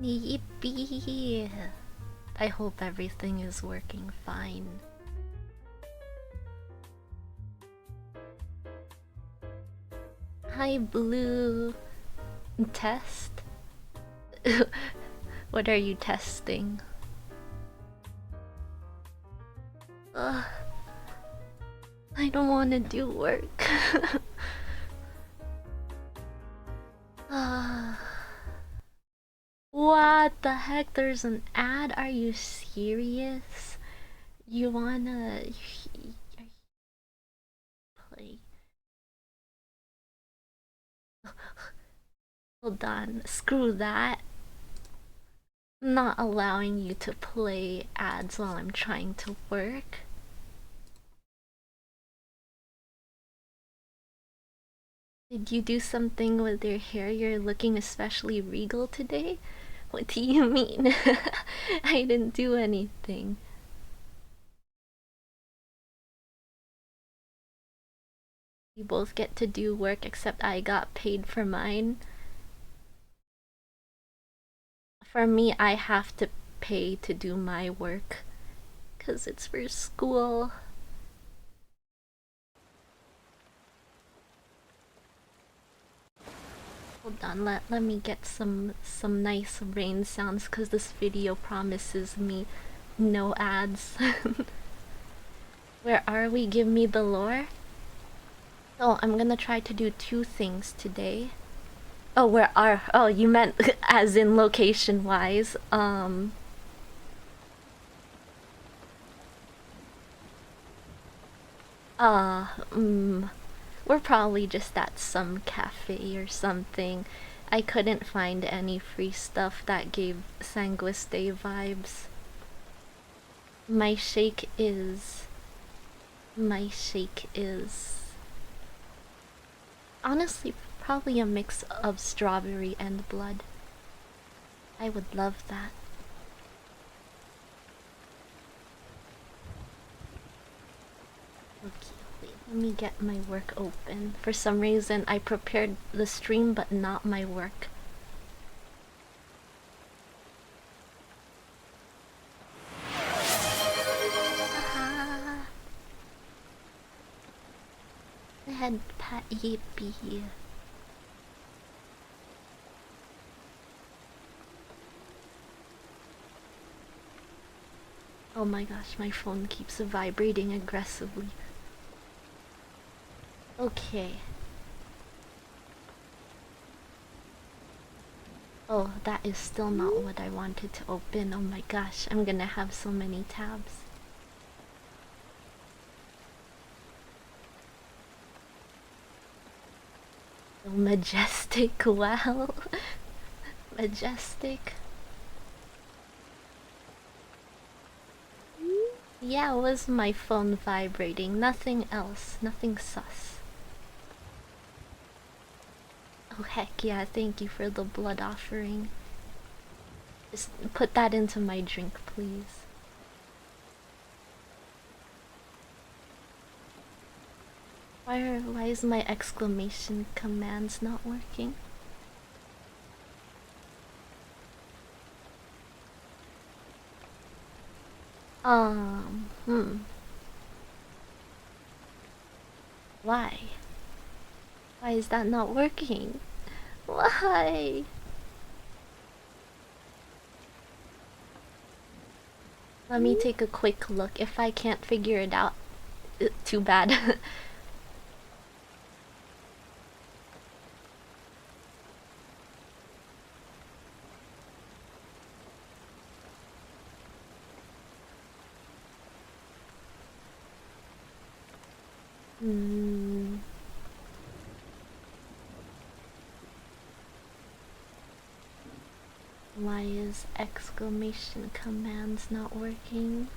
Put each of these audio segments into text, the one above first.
Yippee! I hope everything is working fine. Hi, Blue. Test? What are you testing? Ugh. I don't want to do work. What the heck? There's an ad? Are you serious? You wanna play? Hold on. Screw that. I'm not allowing you to play ads while I'm trying to work. Did you do something with your hair? You're looking especially regal today? What do you mean? I didn't do anything. We both get to do work except I got paid for mine. For me, I have to pay to do my work. 'Cause it's for school. Hold on, let me get some nice rain sounds because this video promises me no ads. Where are we? Give me the lore. So I'm gonna try to do 2 things today. Oh, where are? Oh, you meant as in location wise. We're probably just at some cafe or something. I couldn't find any free stuff that gave Sanguiste vibes. My shake is honestly probably a mix of strawberry and blood. I would love that. Okay. Let me get my work open. For some reason, I prepared the stream but not my work. Head pat yippee. Oh my gosh, my phone keeps vibrating aggressively. Okay. Oh, that is still not what I wanted to open. Oh my gosh, I'm gonna have so many tabs. So majestic, wow. Majestic. Yeah, it was my phone vibrating. Nothing else. Nothing sus. Oh heck yeah, thank you for the blood offering. Just put that into my drink, please. Why is my exclamation commands not working? Why? Why is that not working? Why? Let me take a quick look. If I can't figure it out, too bad. Why is exclamation commands not working?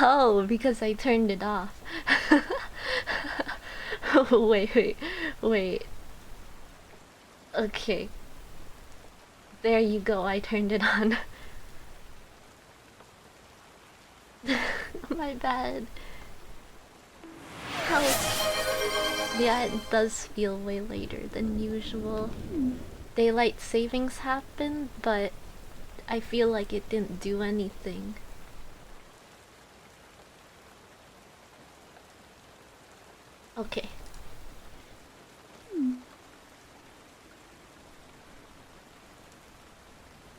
Oh, because I turned it off. Wait. Okay. There you go, I turned it on. My bad. Help. Yeah, it does feel way later than usual. Daylight savings happened, but I feel like it didn't do anything. Okay.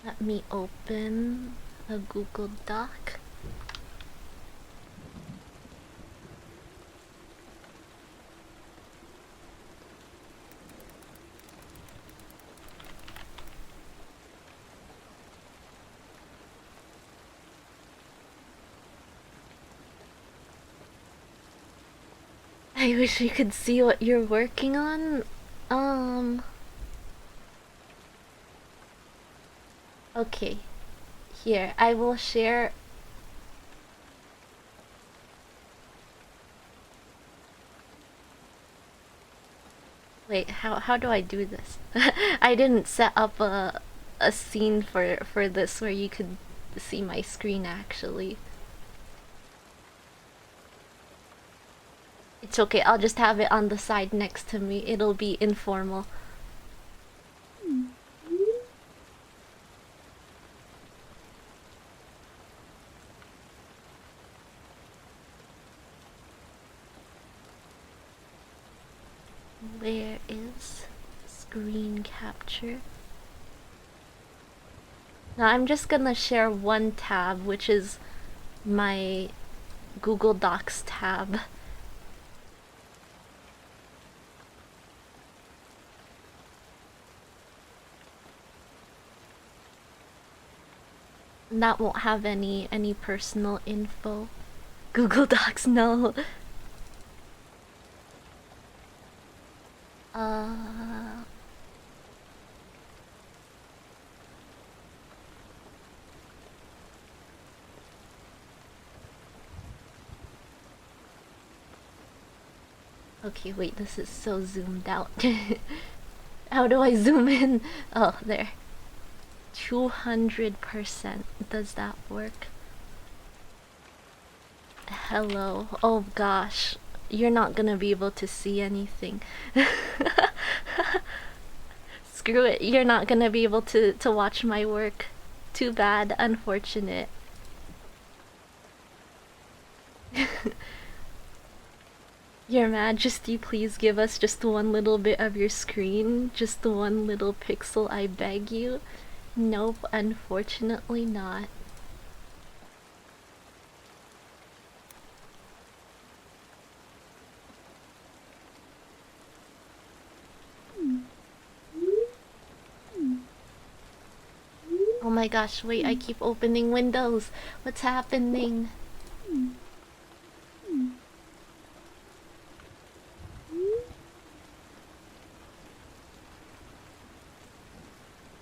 Let me open a Google Doc. I wish you could see what you're working on. Okay. Here, I will share. Wait, how do I do this? I didn't set up a scene for this where you could see my screen actually. It's okay, I'll just have it on the side next to me. It'll be informal. Where is screen capture? Now I'm just gonna share one tab, which is my Google Docs tab. That won't have any personal info. Google Docs, no. Uh Okay, wait, this is so zoomed out. How do I zoom in? Oh, there. 200%. Does that work? Hello. Oh gosh. You're not gonna be able to see anything. Screw it. You're not gonna be able to watch my work. Too bad. Unfortunate. Your Majesty, please give us just one little bit of your screen. Just one little pixel, I beg you. Nope, unfortunately not. Oh my gosh, wait, I keep opening windows. What's happening?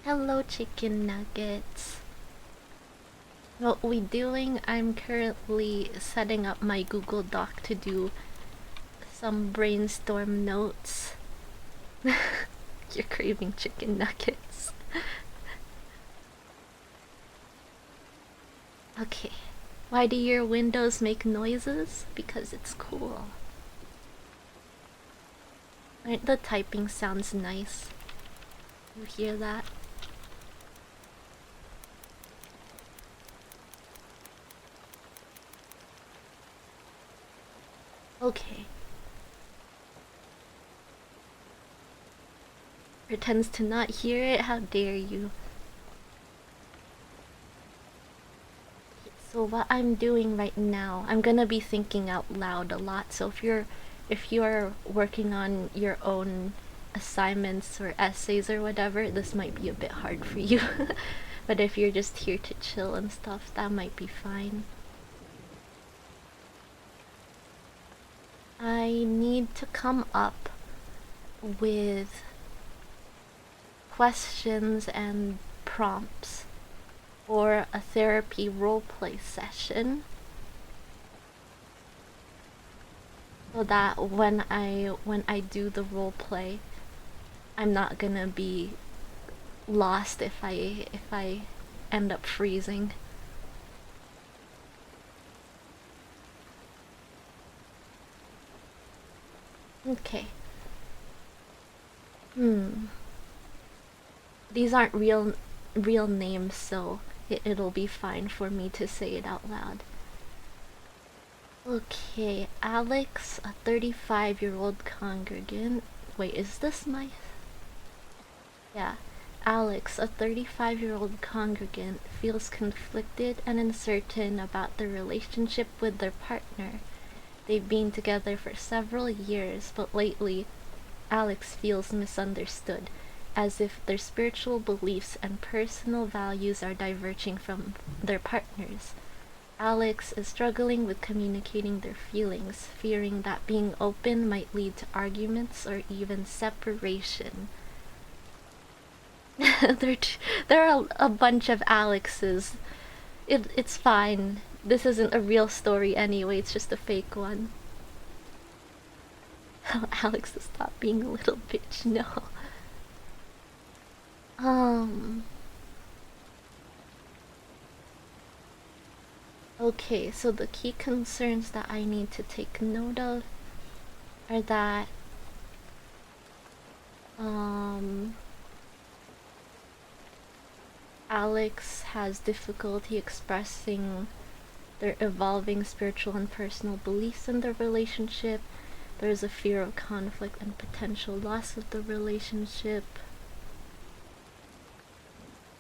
Hello, chicken nuggets. What we doing? I'm currently setting up my Google Doc to do some brainstorm notes. You're craving chicken nuggets. Okay. Why do your windows make noises? Because it's cool. Aren't the typing sounds nice? You hear that? Okay. Pretends to not hear it? How dare you? So what I'm doing right now, I'm gonna be thinking out loud a lot. So if you're working on your own assignments or essays or whatever, this might be a bit hard for you. But if you're just here to chill and stuff, that might be fine. I need to come up with questions and prompts for a therapy roleplay session so that when I do the roleplay, I'm not gonna be lost if I end up freezing. Okay. Hmm. These aren't real names, so it'll be fine for me to say it out loud. Okay, Alex, a 35-year-old congregant. Wait, is this my... Yeah. Alex, a 35-year-old congregant, feels conflicted and uncertain about their relationship with their partner. They've been together for several years, but lately, Alex feels misunderstood, as if their spiritual beliefs and personal values are diverging from their partner's. Alex is struggling with communicating their feelings, fearing that being open might lead to arguments or even separation. there, there are a bunch of Alexes. It's fine. This isn't a real story anyway, it's just a fake one. Alex, stop being a little bitch, no. Um... Okay, so the key concerns that I need to take note of are that Alex has difficulty expressing their evolving spiritual and personal beliefs in their relationship. There's a fear of conflict and potential loss of the relationship.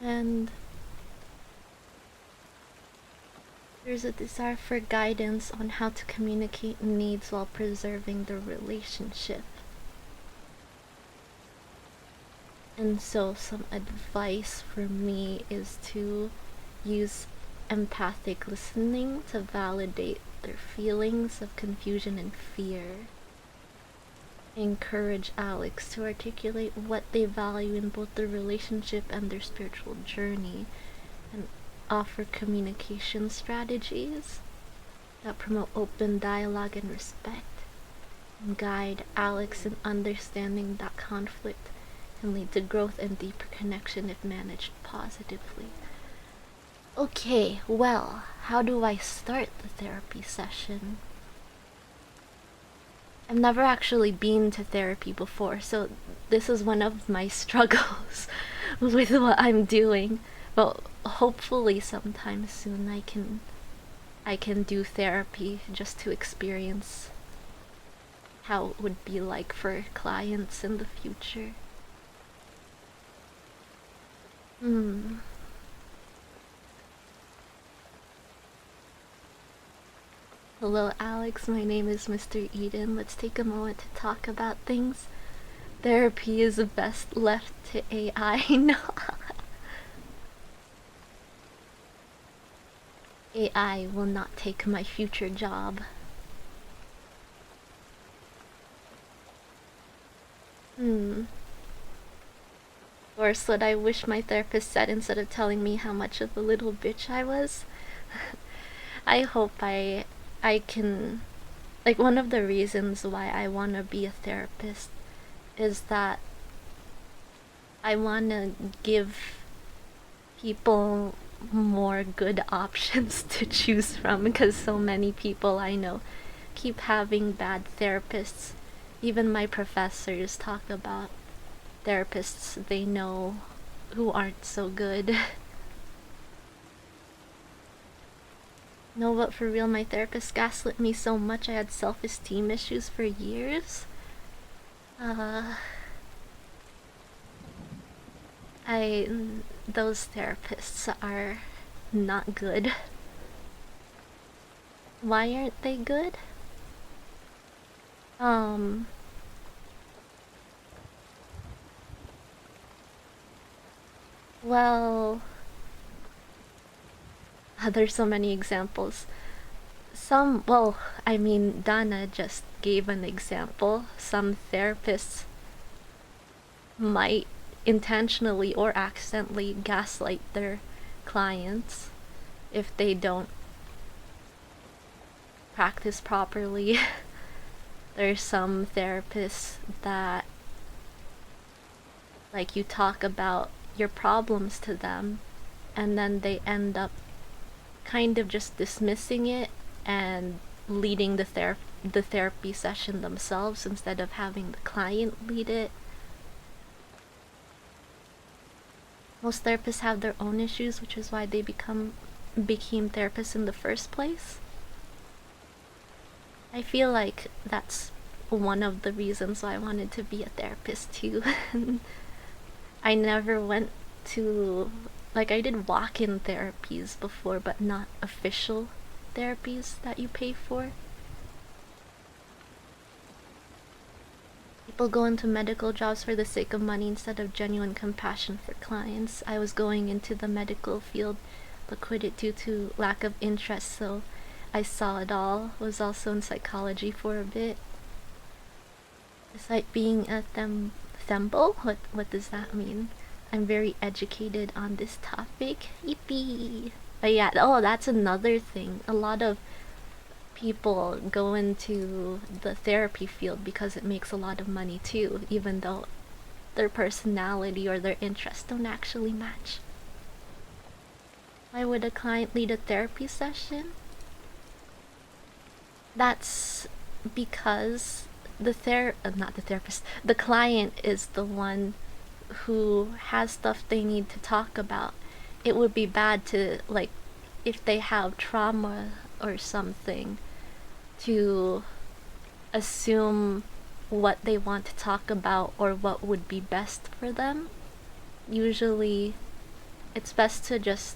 And there's a desire for guidance on how to communicate needs while preserving the relationship. And so some advice for me is to use empathic listening to validate their feelings of confusion and fear. Encourage Alex to articulate what they value in both their relationship and their spiritual journey, and offer communication strategies that promote open dialogue and respect, and guide Alex in understanding that conflict can lead to growth and deeper connection if managed positively. Okay, well, how do I start the therapy session? I've never actually been to therapy before, so this is one of my struggles with what I'm doing. But hopefully sometime soon I can do therapy just to experience how it would be like for clients in the future. Hello, Alex. My name is Mr. Eden. Let's take a moment to talk about things. Therapy is best left to AI. No. AI will not take my future job. Or what I wish my therapist said instead of telling me how much of a little bitch I was. I hope I can, like, one of the reasons why I want to be a therapist is that I want to give people more good options to choose from, because so many people I know keep having bad therapists. Even my professors talk about therapists they know who aren't so good. No, but for real, my therapist gaslit me so much I had self-esteem issues for years. Those therapists are not good. Why aren't they good? Well, there's so many examples. Well, I mean, Dana just gave an example. Some therapists might intentionally or accidentally gaslight their clients if they don't practice properly. There's some therapists that, like, you talk about your problems to them and then they end up kind of just dismissing it and leading the the therapy session themselves instead of having the client lead it. Most therapists have their own issues, which is why they became therapists in the first place. I feel like that's one of the reasons why I wanted to be a therapist too. I never went to, like, I did walk-in therapies before, but not official therapies that you pay for. People go into medical jobs for the sake of money instead of genuine compassion for clients. I was going into the medical field but quit it due to lack of interest, so I saw it all. Was also in psychology for a bit. It's like being a themble? What does that mean? I'm very educated on this topic. Yippee! But yeah, oh, that's another thing. A lot of people go into the therapy field because it makes a lot of money too, even though their personality or their interests don't actually match. Why would a client lead a therapy session? That's because the the client is the one who has stuff they need to talk about. It would be bad to, like, if they have trauma or something, to assume what they want to talk about or what would be best for them. Usually, it's best to just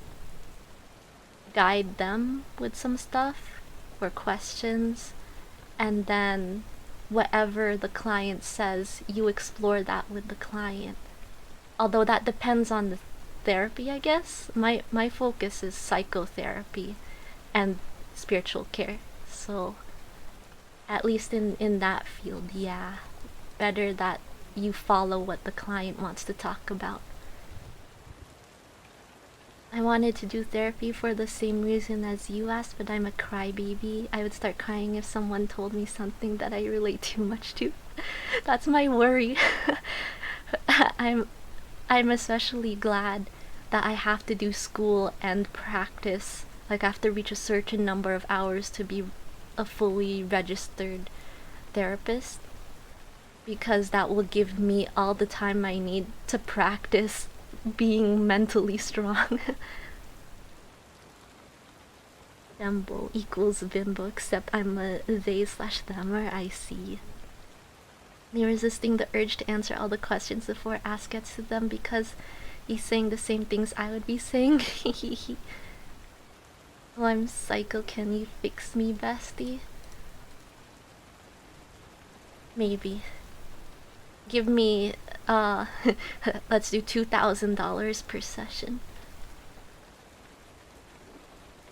guide them with some stuff or questions, and then whatever the client says, you explore that with the client. Although that depends on the therapy, I guess. My focus is psychotherapy and spiritual care, so at least in that field, yeah, better that you follow what the client wants to talk about. I wanted to do therapy for the same reason as you asked, but I'm a crybaby. I would start crying if someone told me something that I relate too much to. That's my worry. I'm especially glad that I have to do school and practice. Like, I have to reach a certain number of hours to be a fully registered therapist, because that will give me all the time I need to practice being mentally strong. Dembo equals bimbo, except I'm a they/themer, I see. Me resisting the urge to answer all the questions before Ask gets to them because he's saying the same things I would be saying. Oh, I'm psycho, can you fix me, bestie? Maybe. Give me, let's do $2,000 per session.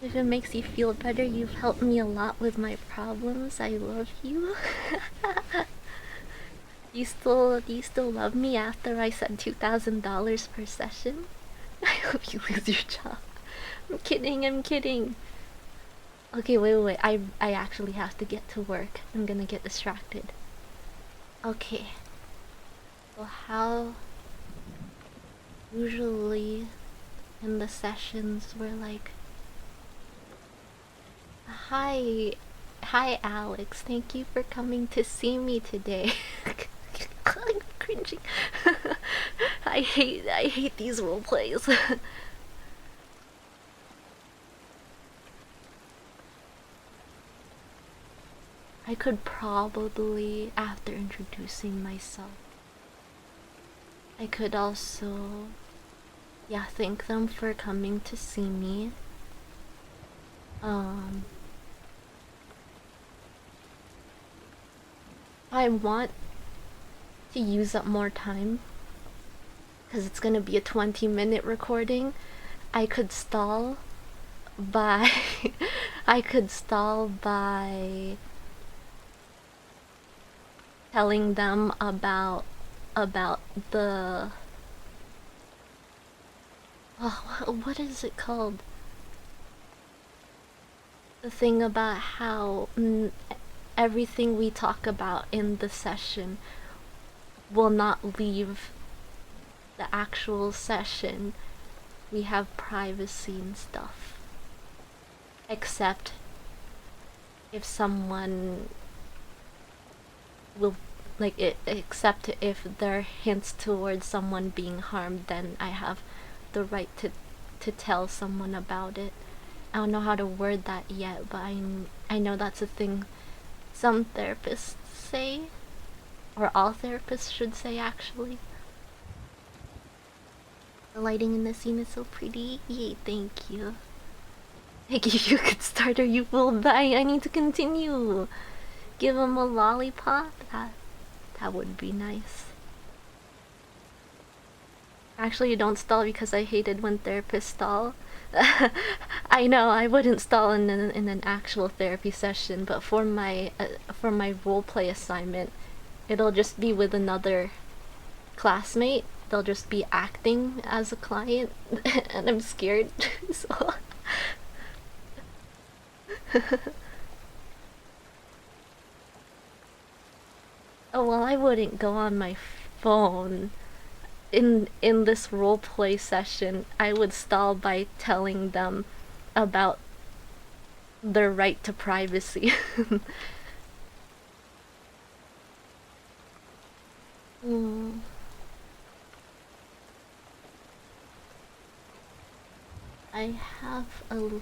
If it makes you feel better, you've helped me a lot with my problems. I love you. Do you still love me after I said $2,000 per session? I hope you lose your job. I'm kidding. Okay, wait. I actually have to get to work. I'm gonna get distracted. Okay. Well, how usually in the sessions we're like, Hi Alex, thank you for coming to see me today. I'm cringing. I hate these role plays. I could probably, after introducing myself, I could also, yeah, thank them for coming to see me. I want to use up more time because it's gonna be a 20-minute recording. I could stall by telling them about the what is it called? The thing about how everything we talk about in the session will not leave the actual session. We have privacy and stuff. Except if someone will like it, except if there are hints towards someone being harmed, then I have the right to tell someone about it. I don't know how to word that yet, but I know that's a thing some therapists say, or all therapists should say actually. The lighting in the scene is so pretty. Yay, thank you. I gave you a good start or you will die. I need to continue. Give him a lollipop? That would be nice. Actually, you don't stall because I hated when therapists stall. I know I wouldn't stall in an actual therapy session, but for my roleplay assignment, it'll just be with another classmate. They'll just be acting as a client, and I'm scared. So. Oh well, I wouldn't go on my phone. In this role play session, I would stall by telling them about their right to privacy. mm. I have a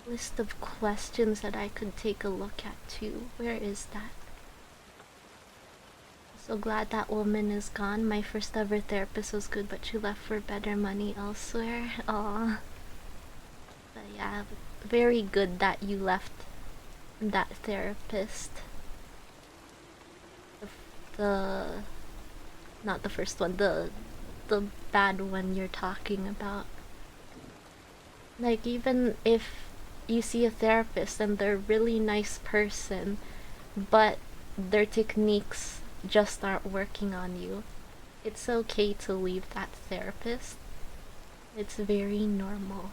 list of questions that I could take a look at too. Where is that? So glad that woman is gone. My first ever therapist was good, but she left for better money elsewhere. Aw. But yeah, very good that you left that therapist. The not the first one, the bad one you're talking about. Like, even if you see a therapist and they're a really nice person, but their techniques just aren't working on you, it's okay to leave that therapist. It's very normal.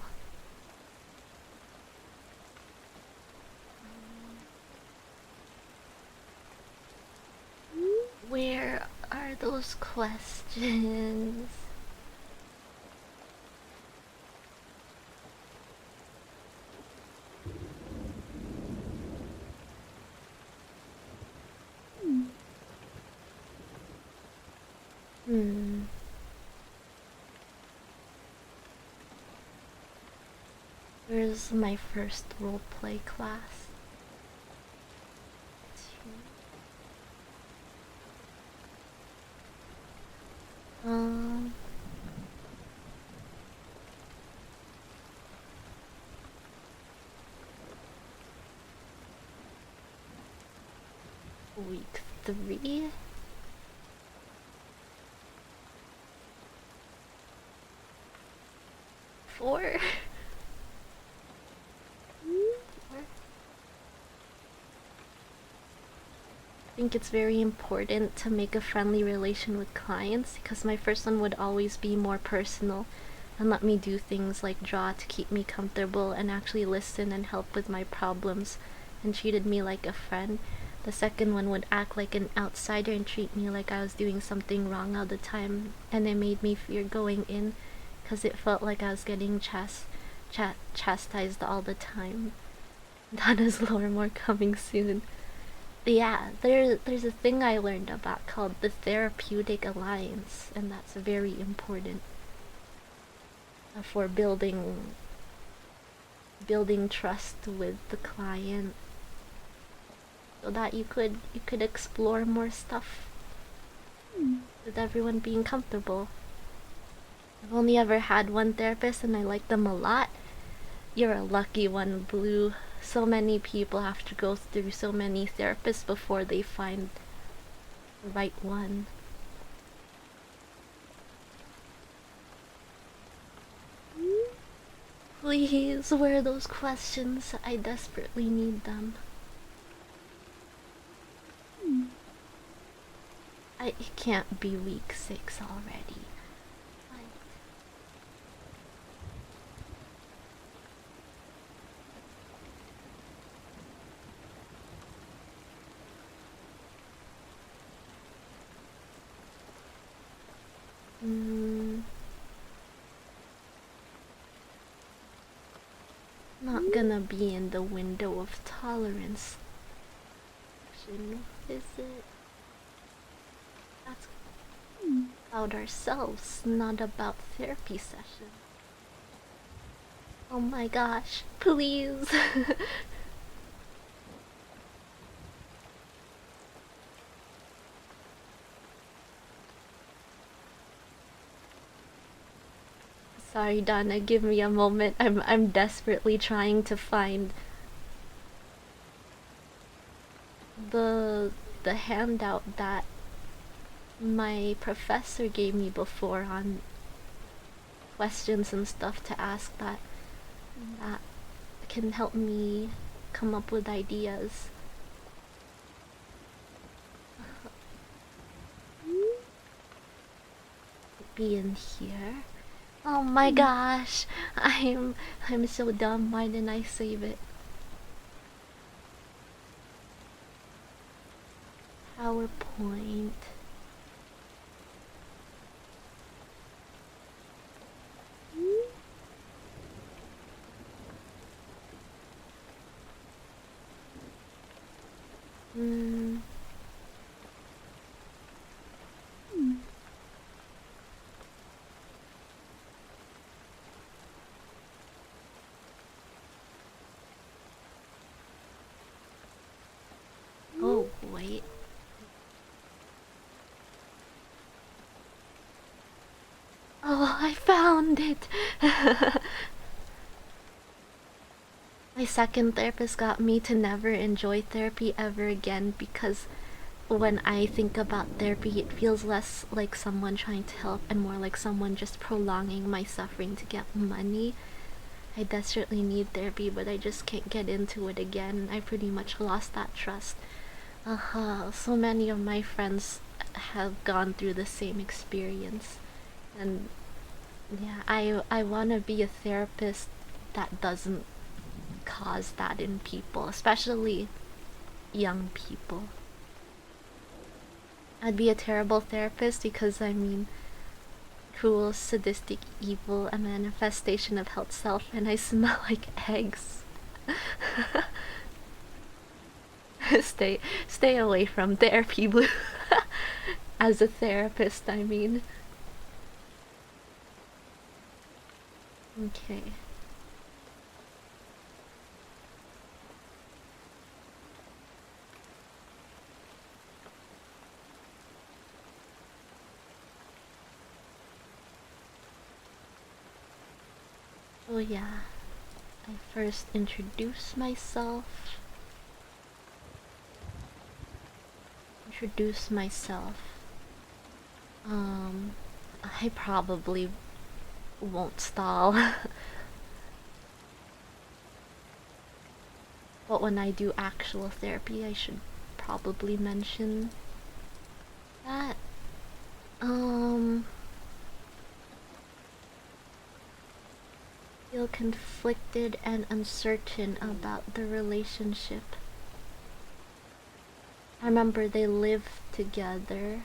Where are those questions? Hmm. Where's my first roleplay class? Um. Week 3? 4? I think it's very important to make a friendly relation with clients, because my first one would always be more personal and let me do things like draw to keep me comfortable and actually listen and help with my problems and treated me like a friend. The second one would act like an outsider and treat me like I was doing something wrong all the time, and it made me fear going in because it felt like I was getting chastised all the time. Donna's lore more coming soon. Yeah, there's a thing I learned about called the therapeutic alliance, and that's very important for building trust with the client, so that you could explore more stuff with everyone being comfortable. I've only ever had one therapist and I like them a lot. You're a lucky one, Blue. So many people have to go through so many therapists before they find the right one. Please, where are those questions? I desperately need them. It can't be week 6 already. Not gonna be in the window of tolerance. session, is it? That's about ourselves, not about therapy session. Oh my gosh, please. Sorry, Donna, give me a moment. I'm desperately trying to find the the handout that my professor gave me before on questions and stuff to ask that can help me come up with ideas. Be in here. Oh my gosh, I'm so dumb. Why didn't I save it? PowerPoint. Hmm. Oh, wait. Oh, I found it! My second therapist got me to never enjoy therapy ever again because when I think about therapy, it feels less like someone trying to help and more like someone just prolonging my suffering to get money. I desperately need therapy, but I just can't get into it again. I pretty much lost that trust. So many of my friends have gone through the same experience. And yeah, I want to be a therapist that doesn't cause that in people, especially young people. I'd be a terrible therapist because I mean, cruel, sadistic, evil, a manifestation of hell's self, and I smell like eggs. Stay away from therapy, Blue. As a therapist, I mean. Okay. Oh yeah. I first introduce myself. Introduce myself. I probably won't stall. But when I do actual therapy, I should probably mention that. Feel conflicted and uncertain about the relationship. I remember they lived together.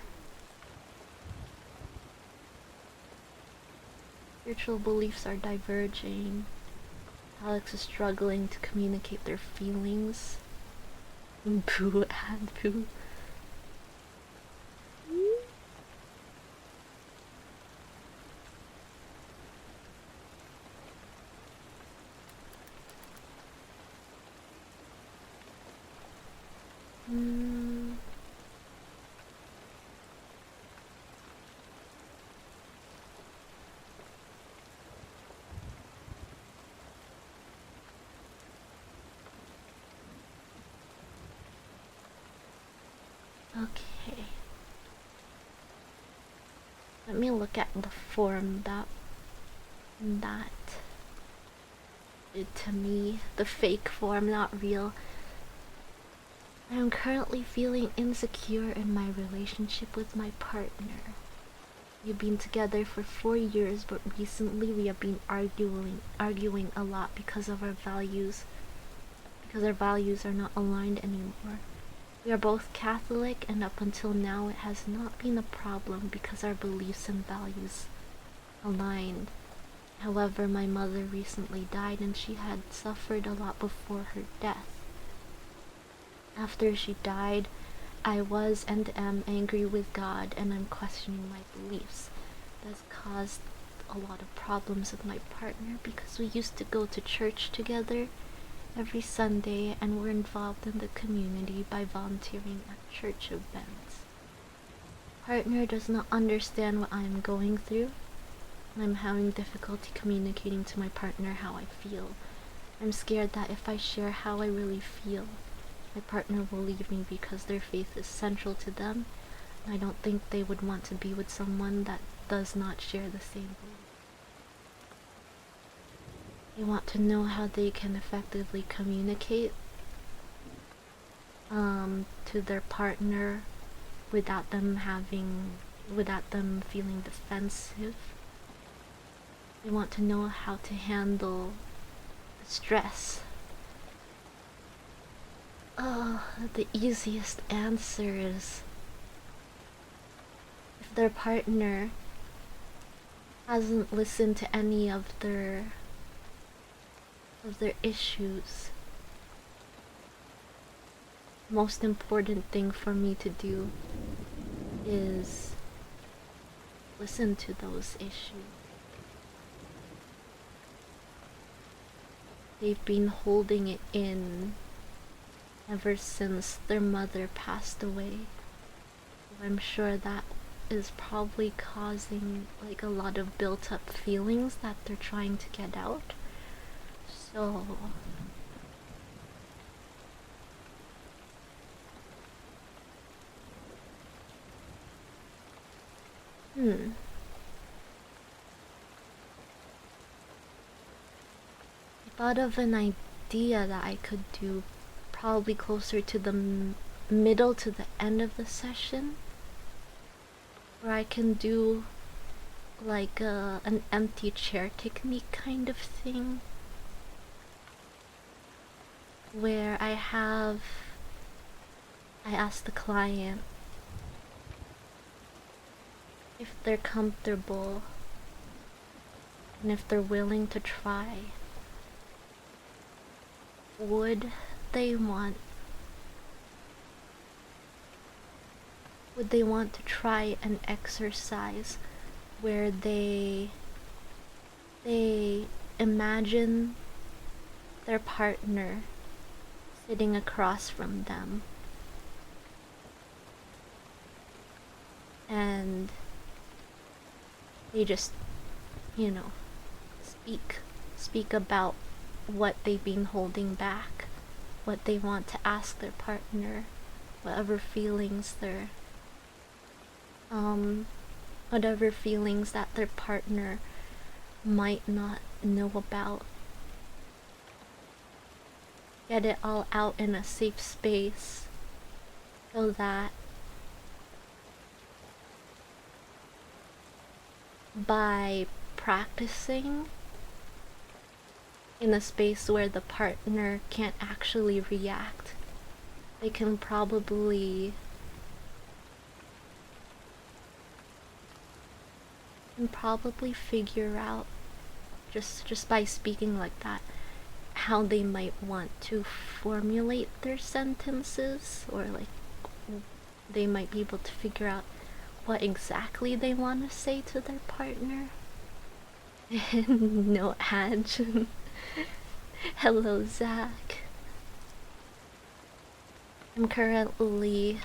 Spiritual beliefs are diverging. Alex is struggling to communicate their feelings. Boo and boo. Mm. Okay. Let me look at the form that to me, the fake form, not real. I am currently feeling insecure in my relationship with my partner. We've been together for 4 years, but recently we have been arguing a lot because our values are not aligned anymore. We are both Catholic, and up until now it has not been a problem because our beliefs and values aligned. However, my mother recently died and she had suffered a lot before her death. After she died, I was and am angry with God, and I'm questioning my beliefs. That's caused a lot of problems with my partner because we used to go to church together every Sunday and were involved in the community by volunteering at church events. Partner does not understand what I am going through. I'm having difficulty communicating to my partner how I feel. I'm scared that if I share how I really feel, my partner will leave me because their faith is central to them, and I don't think they would want to be with someone that does not share the same belief. They want to know how they can effectively communicate to their partner without them feeling defensive. They want to know how to handle the stress. The easiest answer is if their partner hasn't listened to any of their issues. Most important thing for me to do is listen to those issues. They've been holding it in ever since their mother passed away. I'm sure that is probably causing like a lot of built up feelings that they're trying to get out. So I thought of an idea that I could do probably closer to the middle to the end of the session, where I can do like an empty chair technique kind of thing, where I ask the client if they're comfortable and if they're willing to try. Would they want to try an exercise where they imagine their partner sitting across from them and they just, speak about what they've been holding back, what they want to ask their partner, whatever feelings that their partner might not know about. Get it all out in a safe space so that by practicing in a space where the partner can't actually react, they can probably figure out just by speaking like that how they might want to formulate their sentences, or like they might be able to figure out what exactly they want to say to their partner. No ad. Hello, Zach. I'm currently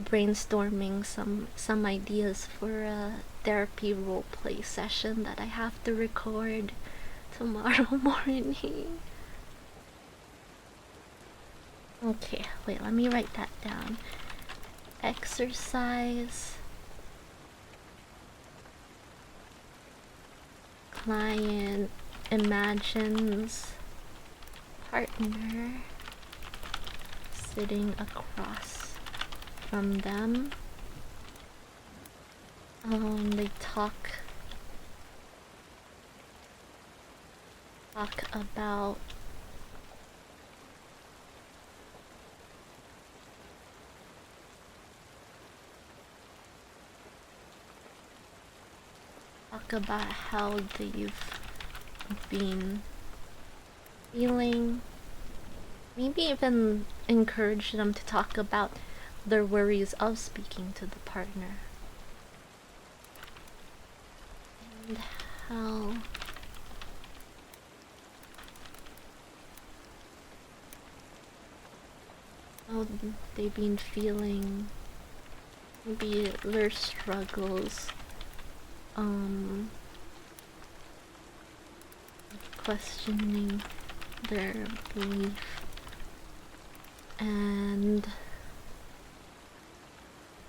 brainstorming some ideas for a therapy roleplay session that I have to record tomorrow morning. Okay, wait, let me write that down. Exercise. Client imagines partner sitting across from them. They talk about how they've been feeling Maybe even encourage them to talk about their worries of speaking to the partner. And how they've been feeling, maybe their struggles, questioning their belief and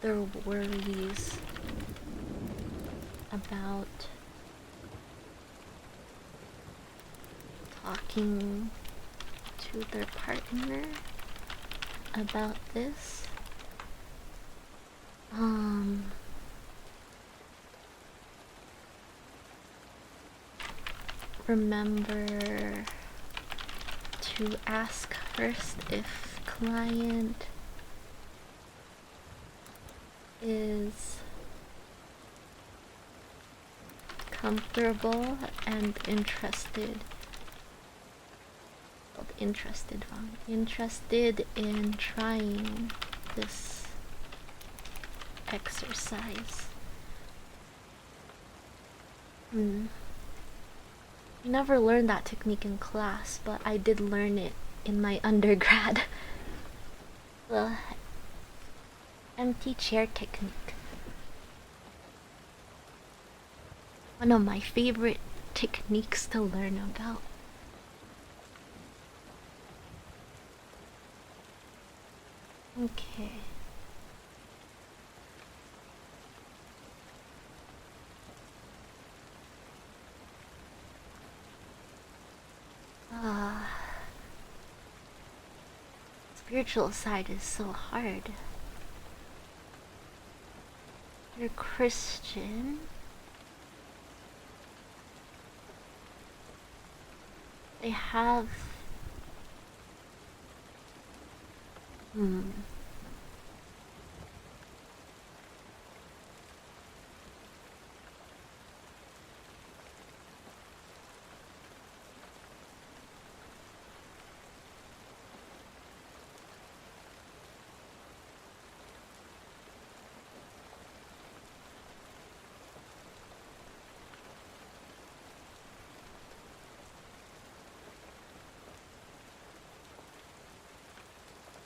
their worries about talking to their partner about this. Remember to ask first if client is comfortable and interested in trying this exercise. I never learned that technique in class, but I did learn it in my undergrad. The empty chair technique. One of my favorite techniques to learn about. Okay. Spiritual side is so hard. You're Christian. They have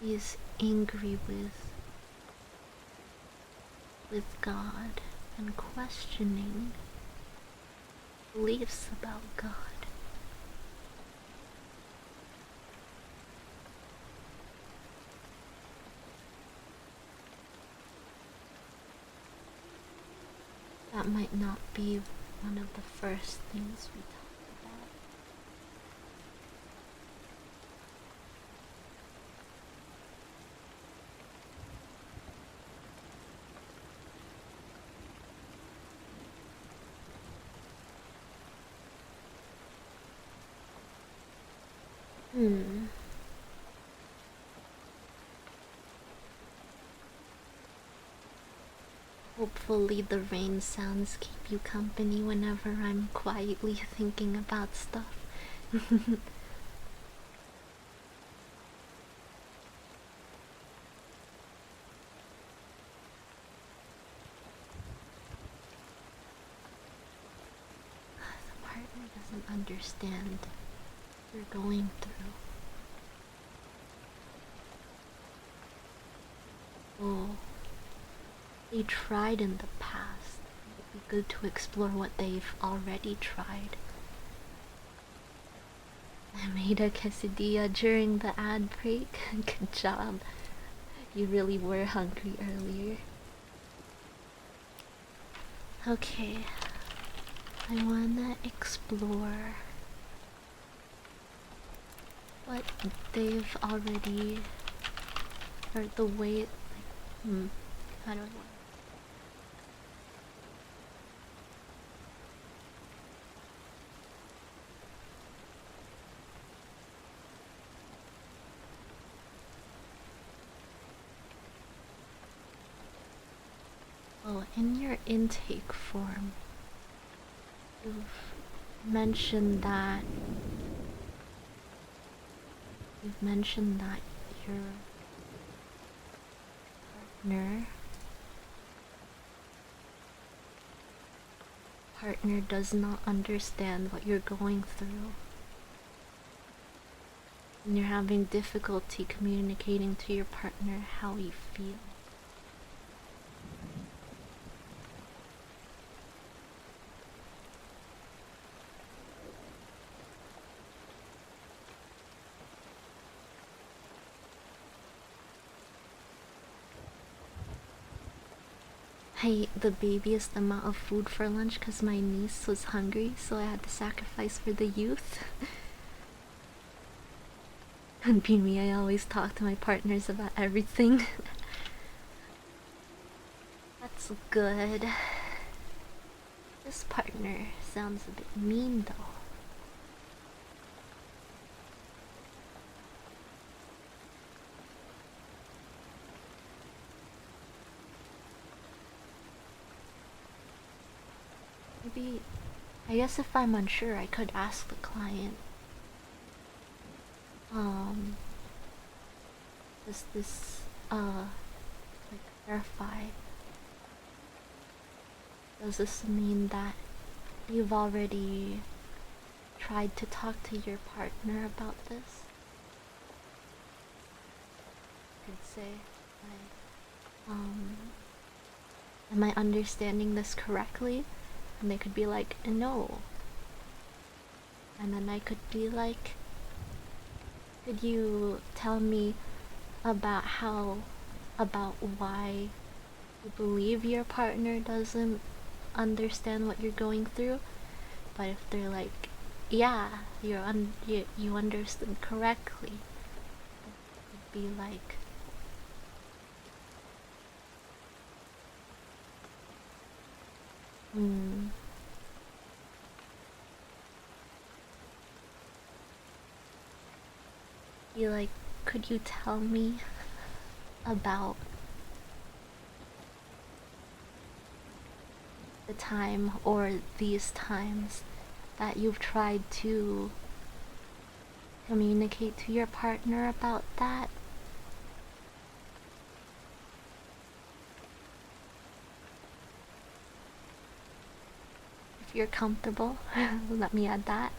he's angry with God and questioning beliefs about God. That might not be one of the first things we talk about. Hopefully the rain sounds keep you company whenever I'm quietly thinking about stuff. The partner doesn't understand what you're going through. Oh, they tried in the past. It'd be good to explore what they've already tried. I made a quesadilla during the ad break. Good job. You really were hungry earlier. Okay. I wanna explore what they've already, or the way, how do I want? Oh, in your intake form, you've mentioned that you've mentioned that your partner partner does not understand what you're going through. And you're having difficulty communicating to your partner how you feel. I ate the babiest amount of food for lunch because my niece was hungry, so I had to sacrifice for the youth. And being me, I always talk to my partners about everything. That's good. This partner sounds a bit mean though. Maybe, I guess if I'm unsure, I could ask the client. Does this, like, verify? Does this mean that you've already tried to talk to your partner about this? You could say, like, am I understanding this correctly? And they could be like, no. And then I could be like, could you tell me about why you believe your partner doesn't understand what you're going through? But if they're like, yeah, you understood correctly, it'd be like, be like, could you tell me about the time or these times that you've tried to communicate to your partner about that? If you're comfortable, let me add that.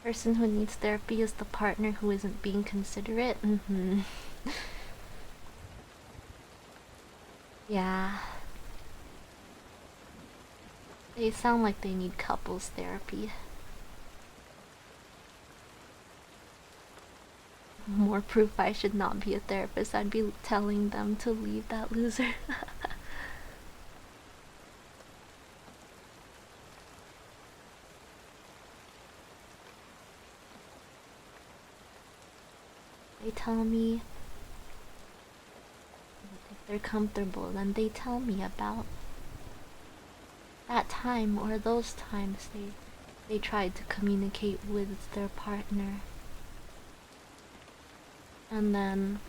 Person who needs therapy is the partner who isn't being considerate. Yeah. They sound like they need couples therapy. More proof I should not be a therapist. I'd be telling them to leave that loser. They tell me if they're comfortable, then they tell me about that time or those times they tried to communicate with their partner. And then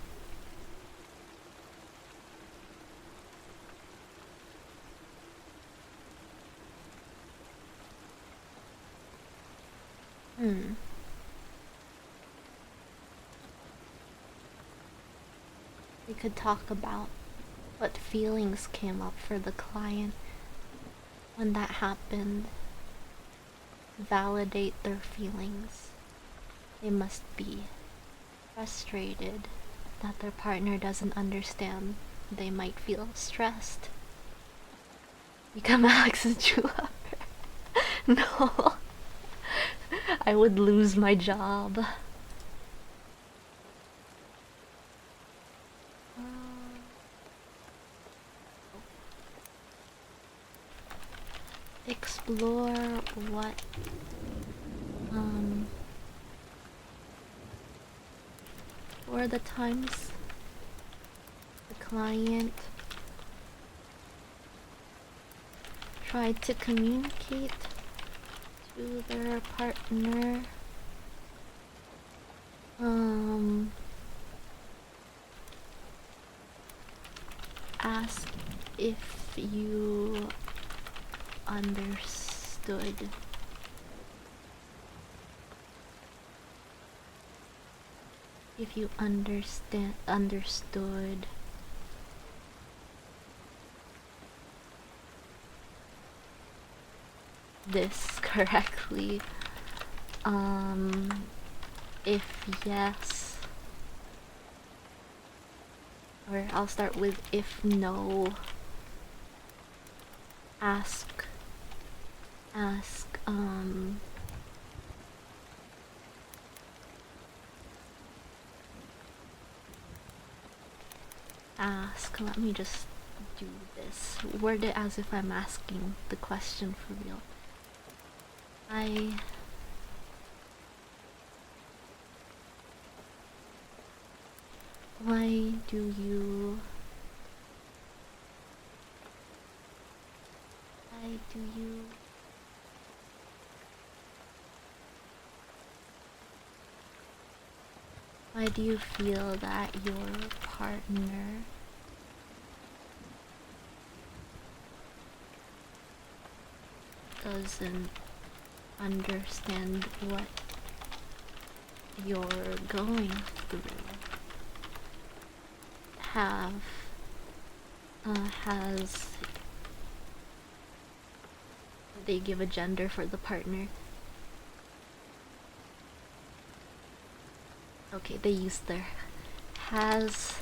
we could talk about what feelings came up for the client when that happened. Validate their feelings. They must be frustrated that their partner doesn't understand. They might feel stressed. Become Alex's true lover. No. I would lose my job. Explore what for the times the client tried to communicate to their partner. Ask if you understood if you understood this correctly. If yes, or I'll start with if no. Ask, ask, let me just do this. Word it as if I'm asking the question for real. Why do you feel that your partner doesn't understand what you're going through? Has they give a gender for the partner? Okay, they use their have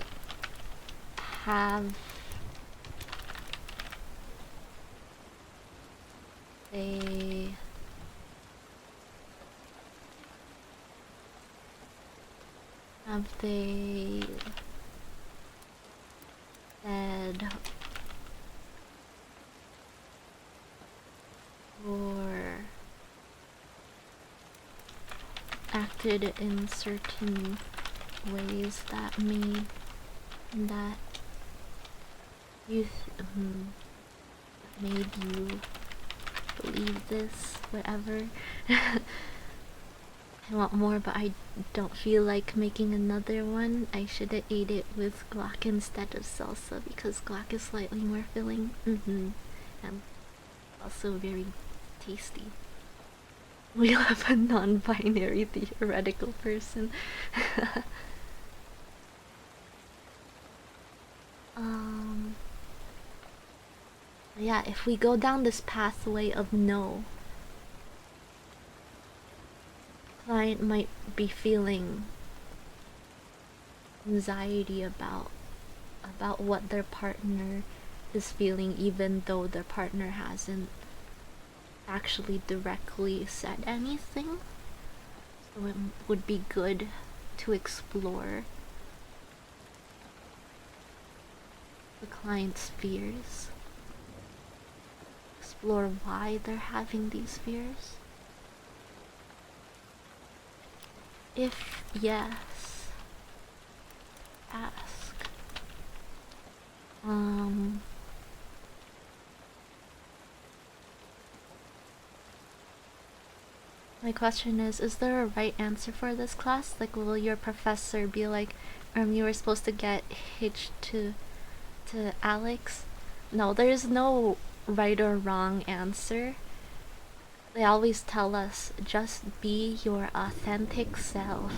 they said or acted in certain ways that made you believe this, whatever. I want more, but I don't feel like making another one. I should have ate it with guac instead of salsa because guac is slightly more filling. And also very tasty. We love a non-binary theoretical person. Yeah, if we go down this pathway of no, client might be feeling anxiety about what their partner is feeling, even though their partner hasn't actually directly said anything. So it would be good to explore the client's fears, explore why they're having these fears. If yes, ask. My question is there a right answer for this class? Like, will your professor be like, you were supposed to get hitched to Alex? No, there is no right or wrong answer. They always tell us, just be your authentic self.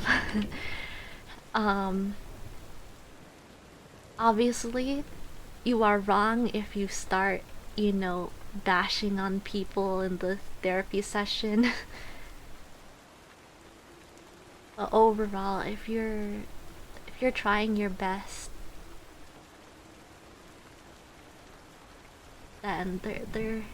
Obviously, you are wrong if you start, bashing on people in the therapy session. But overall, if you're trying your best, then there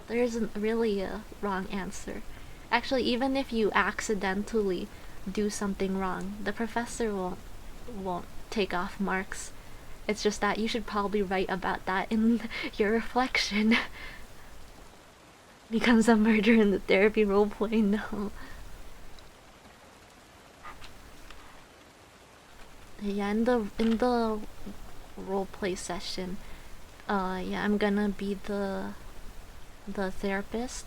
isn't really a wrong answer. Actually, even if you accidentally do something wrong, the professor won't take off marks. It's just that you should probably write about that in your reflection. Becomes a murder in the therapy roleplay, no. Yeah, in the roleplay session, yeah, I'm gonna be the therapist.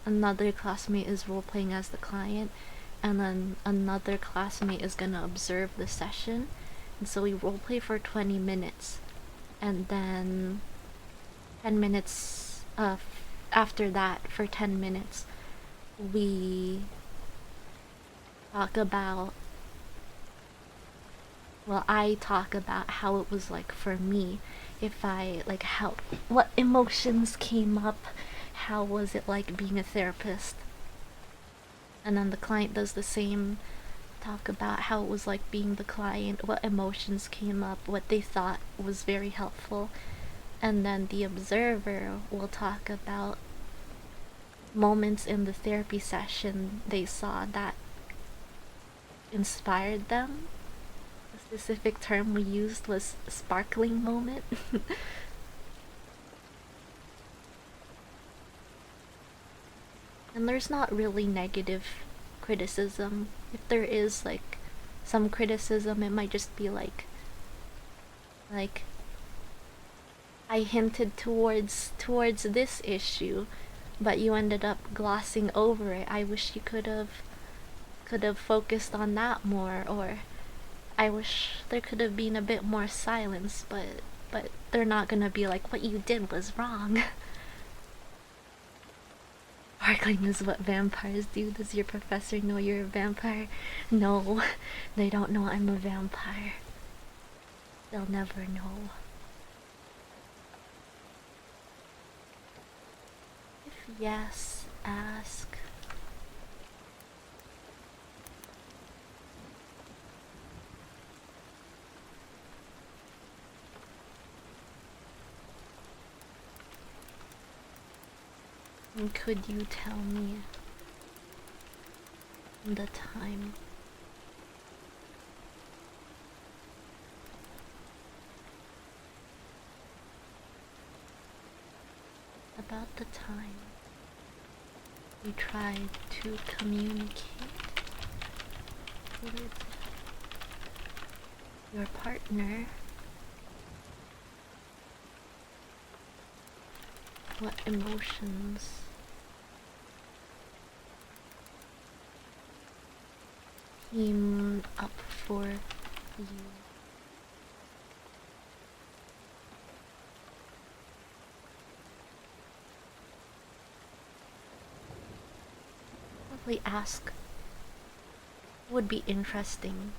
Another classmate is roleplaying as the client, and then another classmate is gonna observe the session. And so we roleplay for 20 minutes, and then 10 minutes after that, for 10 minutes, we talk about well, I talk about how it was like for me, if I like how what emotions came up, how was it like being a therapist, and then the client does the same, talk about how it was like being the client, what emotions came up, what they thought was very helpful, and then the observer will talk about moments in the therapy session they saw that inspired them. The specific term we used was sparkling moment. And there's not really negative criticism. If there is like some criticism, it might just be like I hinted towards this issue, but you ended up glossing over it. I wish you could have focused on that more, or I wish there could have been a bit more silence, but they're not gonna be like what you did was wrong. Sparkling is what vampires do. Does your professor know you're a vampire? No, they don't know I'm a vampire. They'll never know. If yes, ask. And could you tell me the time? About the time you tried to communicate with your partner what emotions came up for you. Probably ask, would be interesting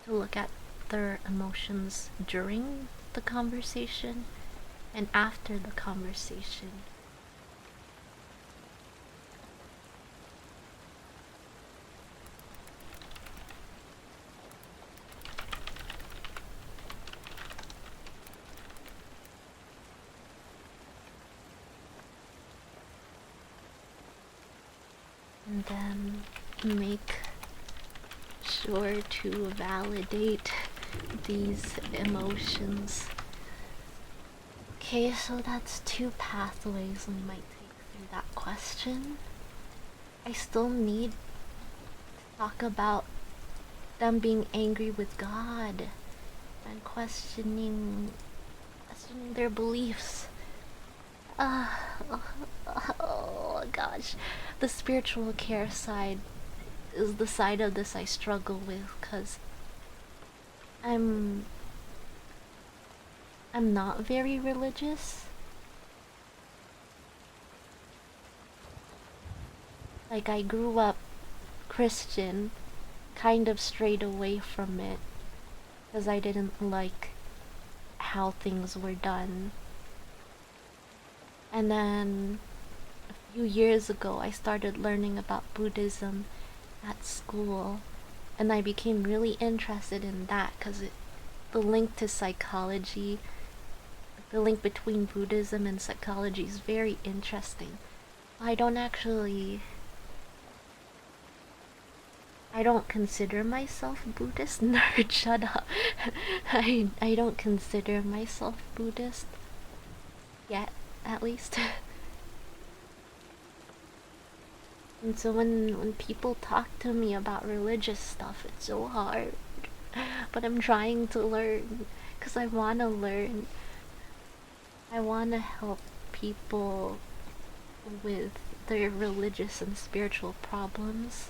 to look at their emotions during the conversation and after the conversation. And then make sure to validate these emotions. Okay, so that's two pathways we might take through that question. I still need to talk about them being angry with God and questioning their beliefs. Uh, oh gosh, the spiritual care side is the side of this I struggle with, cause I'm I'm not very religious. Like I grew up Christian, kind of strayed away from it because I didn't like how things were done. And then a few years ago, I started learning about Buddhism at school, and I became really interested in that because the link to psychology, the link between Buddhism and psychology is very interesting. I don't actually I don't consider myself Buddhist. Nerd, shut up. I don't consider myself Buddhist yet, at least. And so when people talk to me about religious stuff, it's so hard. But I'm trying to learn because I want to learn. I want to help people with their religious and spiritual problems.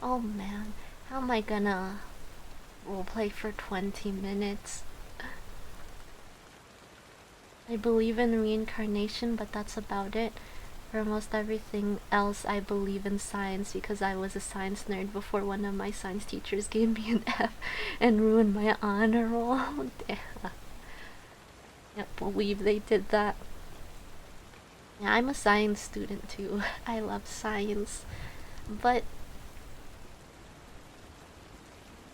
Oh man, how am I gonna roleplay for 20 minutes? I believe in reincarnation, but that's about it. For most everything else, I believe in science because I was a science nerd before one of my science teachers gave me an F and ruined my honor roll. Damn. Can't believe they did that. Yeah, I'm a science student too. I love science. But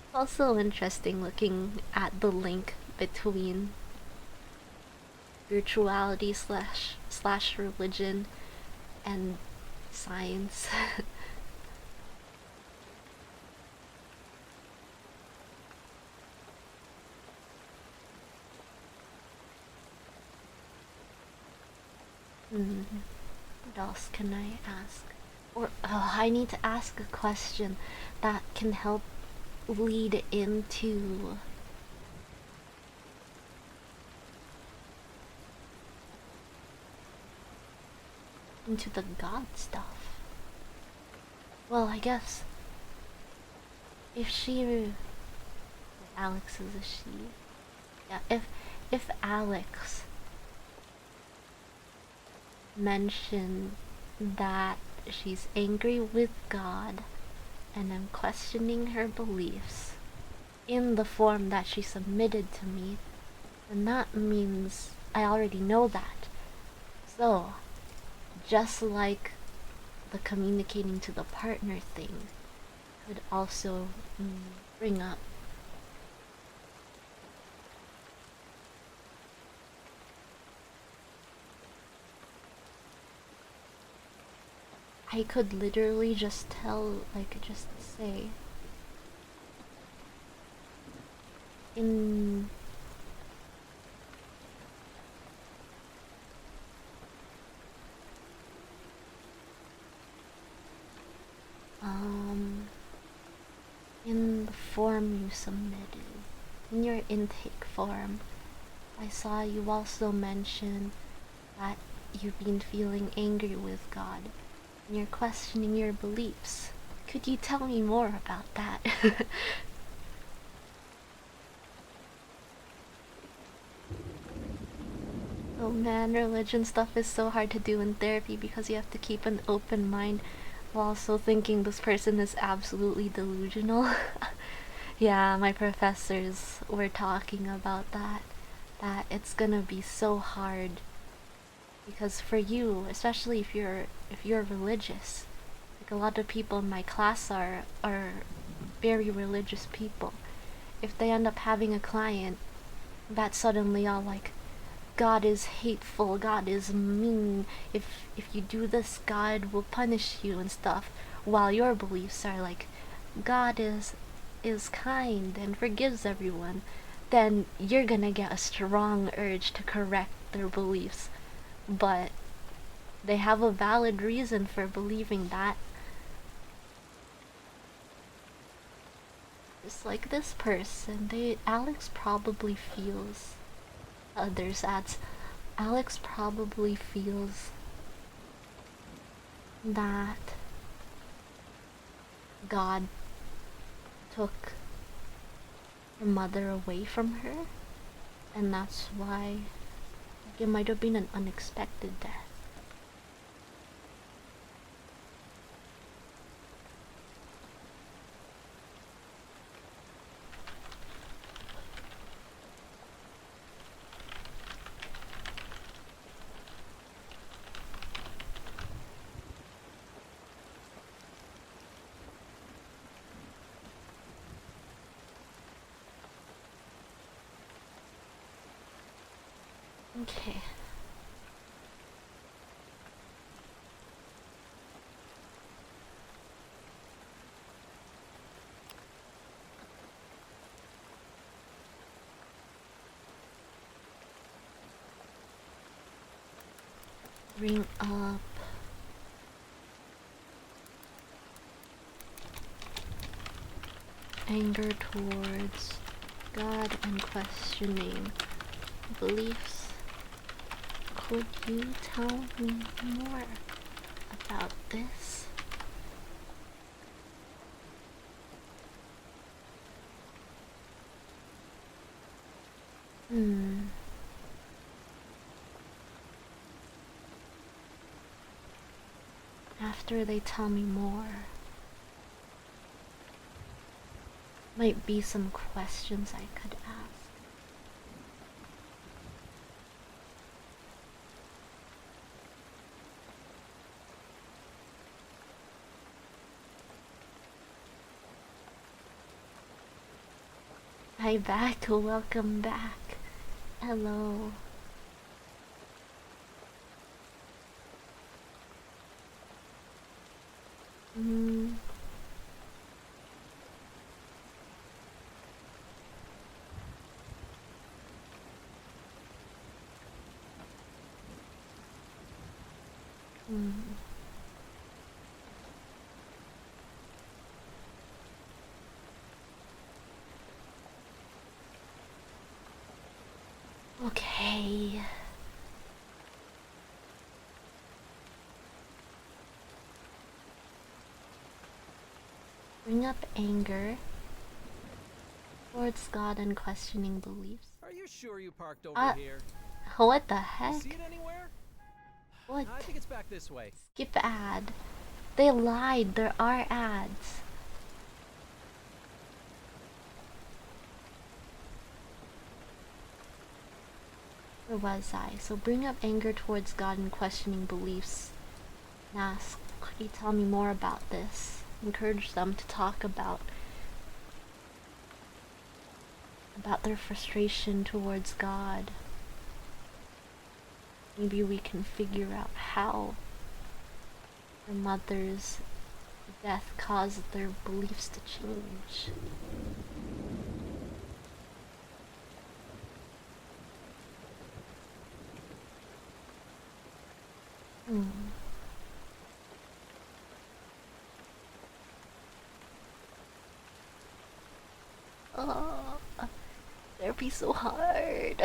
it's also interesting looking at the link between spirituality slash religion and science. What else can I ask? Or I need to ask a question that can help lead into the god stuff. Well, I guess if she, Alex is a she. Yeah, if Alex mentioned that she's angry with God and I'm questioning her beliefs in the form that she submitted to me, then that means I already know that. So, just like the communicating to the partner thing could also bring up I could literally just just say in in the form you submitted, in your intake form, I saw you also mention that you've been feeling angry with God and you're questioning your beliefs. Could you tell me more about that? Oh man, religion stuff is so hard to do in therapy because you have to keep an open mind while also thinking this person is absolutely delusional. Yeah, my professors were talking about that it's gonna be so hard because for you, especially if you're religious, like a lot of people in my class are very religious people. If they end up having a client that's suddenly all like, God is hateful, God is mean, if you do this, God will punish you and stuff, while your beliefs are like, God is kind and forgives everyone, then you're gonna get a strong urge to correct their beliefs. But they have a valid reason for believing that. Just like this person, Alex probably feels others ads. Alex probably feels that God took her mother away from her, and that's why it might have been an unexpected death. Okay. Bring up anger towards God and questioning beliefs. Could you tell me more about this? after they tell me more. Might be some questions I could ask. Hi back, welcome back. Hello. Mm. Mm. Okay. Bring up anger towards God and questioning beliefs. Are you sure you parked over here? What the heck? See it anywhere? What? I think it's back this way. Skip ad. They lied. There are ads. Where was I? So bring up anger towards God and questioning beliefs. And ask, could you tell me more about this? Encourage them to talk about their frustration towards God. Maybe we can figure out how their mother's death caused their beliefs to change. Oh, that'd be so hard.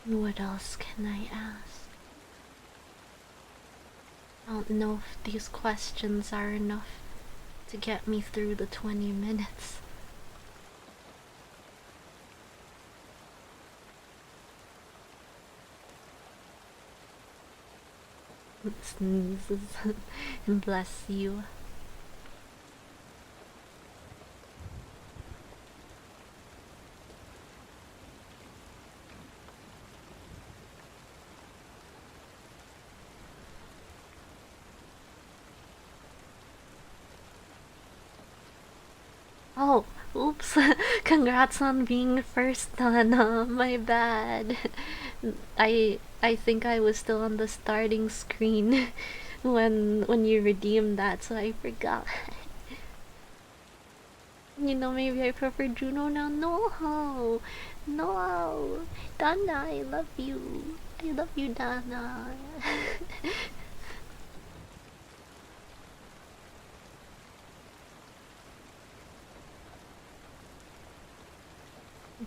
What else can I ask? I don't know if these questions are enough to get me through the 20 minutes. Sneezes. Bless you. Oh, oops. Congrats on being first, Donna. My bad. I think I was still on the starting screen when you redeemed that, so I forgot. You know, maybe I prefer Juno now. No, no, Donna, I love you. I love you, Donna.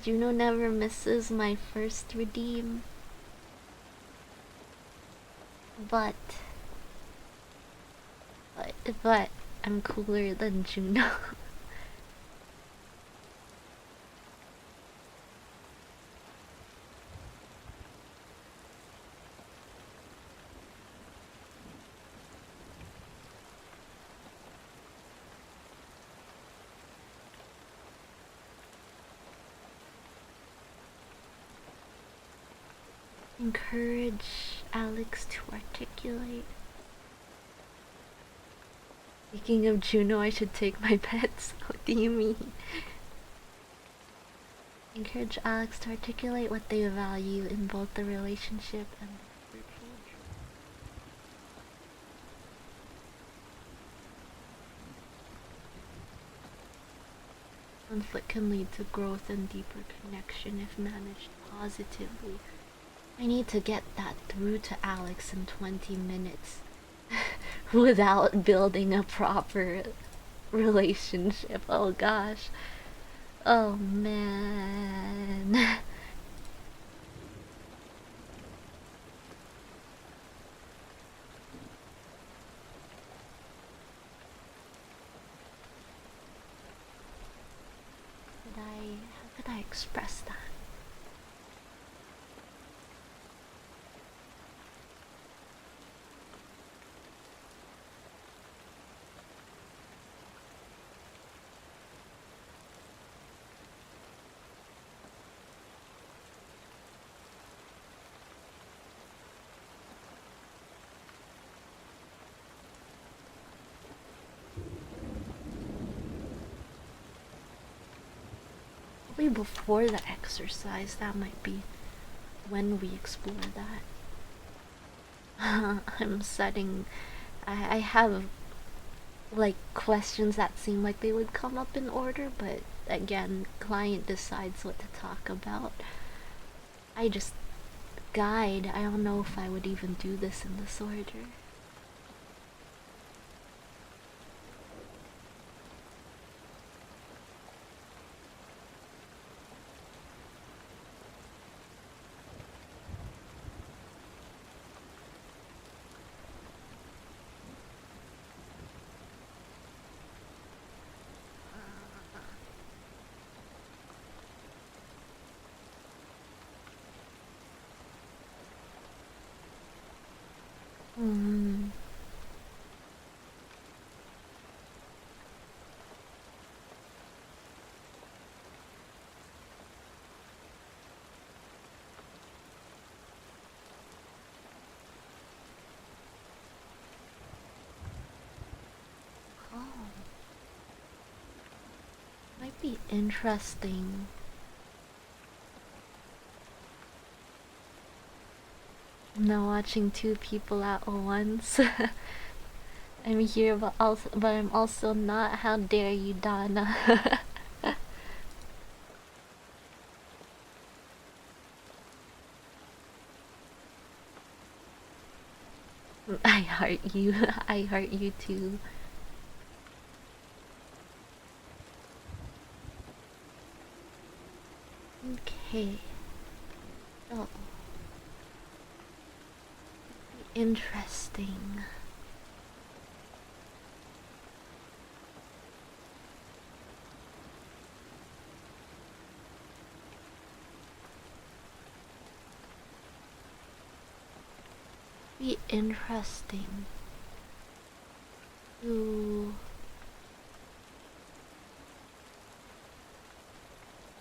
Juno never misses my first redeem. But but I'm cooler than Juno. Encourage Alex to articulate. Speaking of Juno, I should take my pets. What do you mean? Encourage Alex to articulate what they value in both the relationship and their children. Conflict can lead to growth and deeper connection if managed positively. I need to get that through to Alex in 20 minutes without building a proper relationship. Oh gosh. Oh man. How could I express that? Probably before the exercise, that might be when we explore that. I'm setting. I have like questions that seem like they would come up in order, but again, client decides what to talk about. I just guide. I don't know if I would even do this in this order. Hmm. Oh, might be interesting. I'm not watching two people at once. I'm here, but I'm also not. How dare you, Donna? I heart you. I heart you too. Okay. Oh, interesting. Be interesting to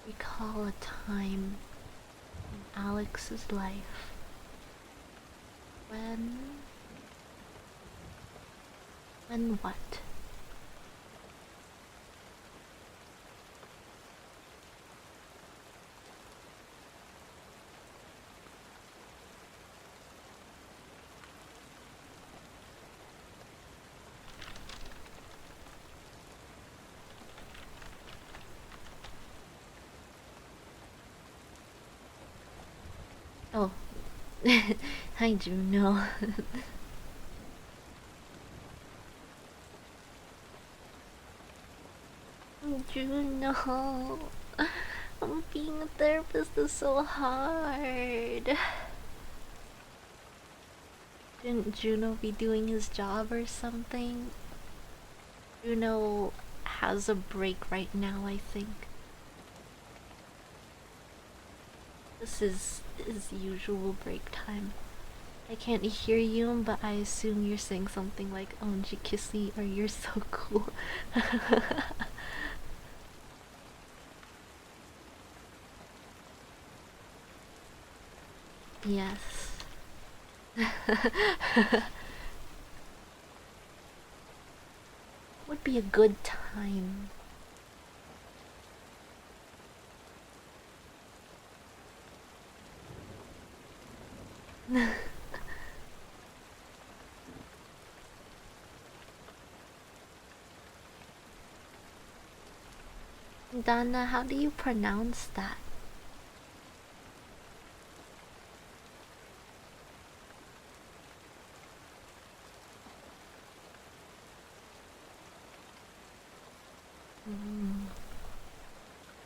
recall a time in Alex's life when what? Oh, hi Juno. Juno, being a therapist is so hard. Shouldn't Juno be doing his job or something? Juno has a break right now, I think. This is his usual break time. I can't hear you, but I assume you're saying something like "OMG Kissy" or "You're so cool." Yes. Would be a good time. Donna, how do you pronounce that?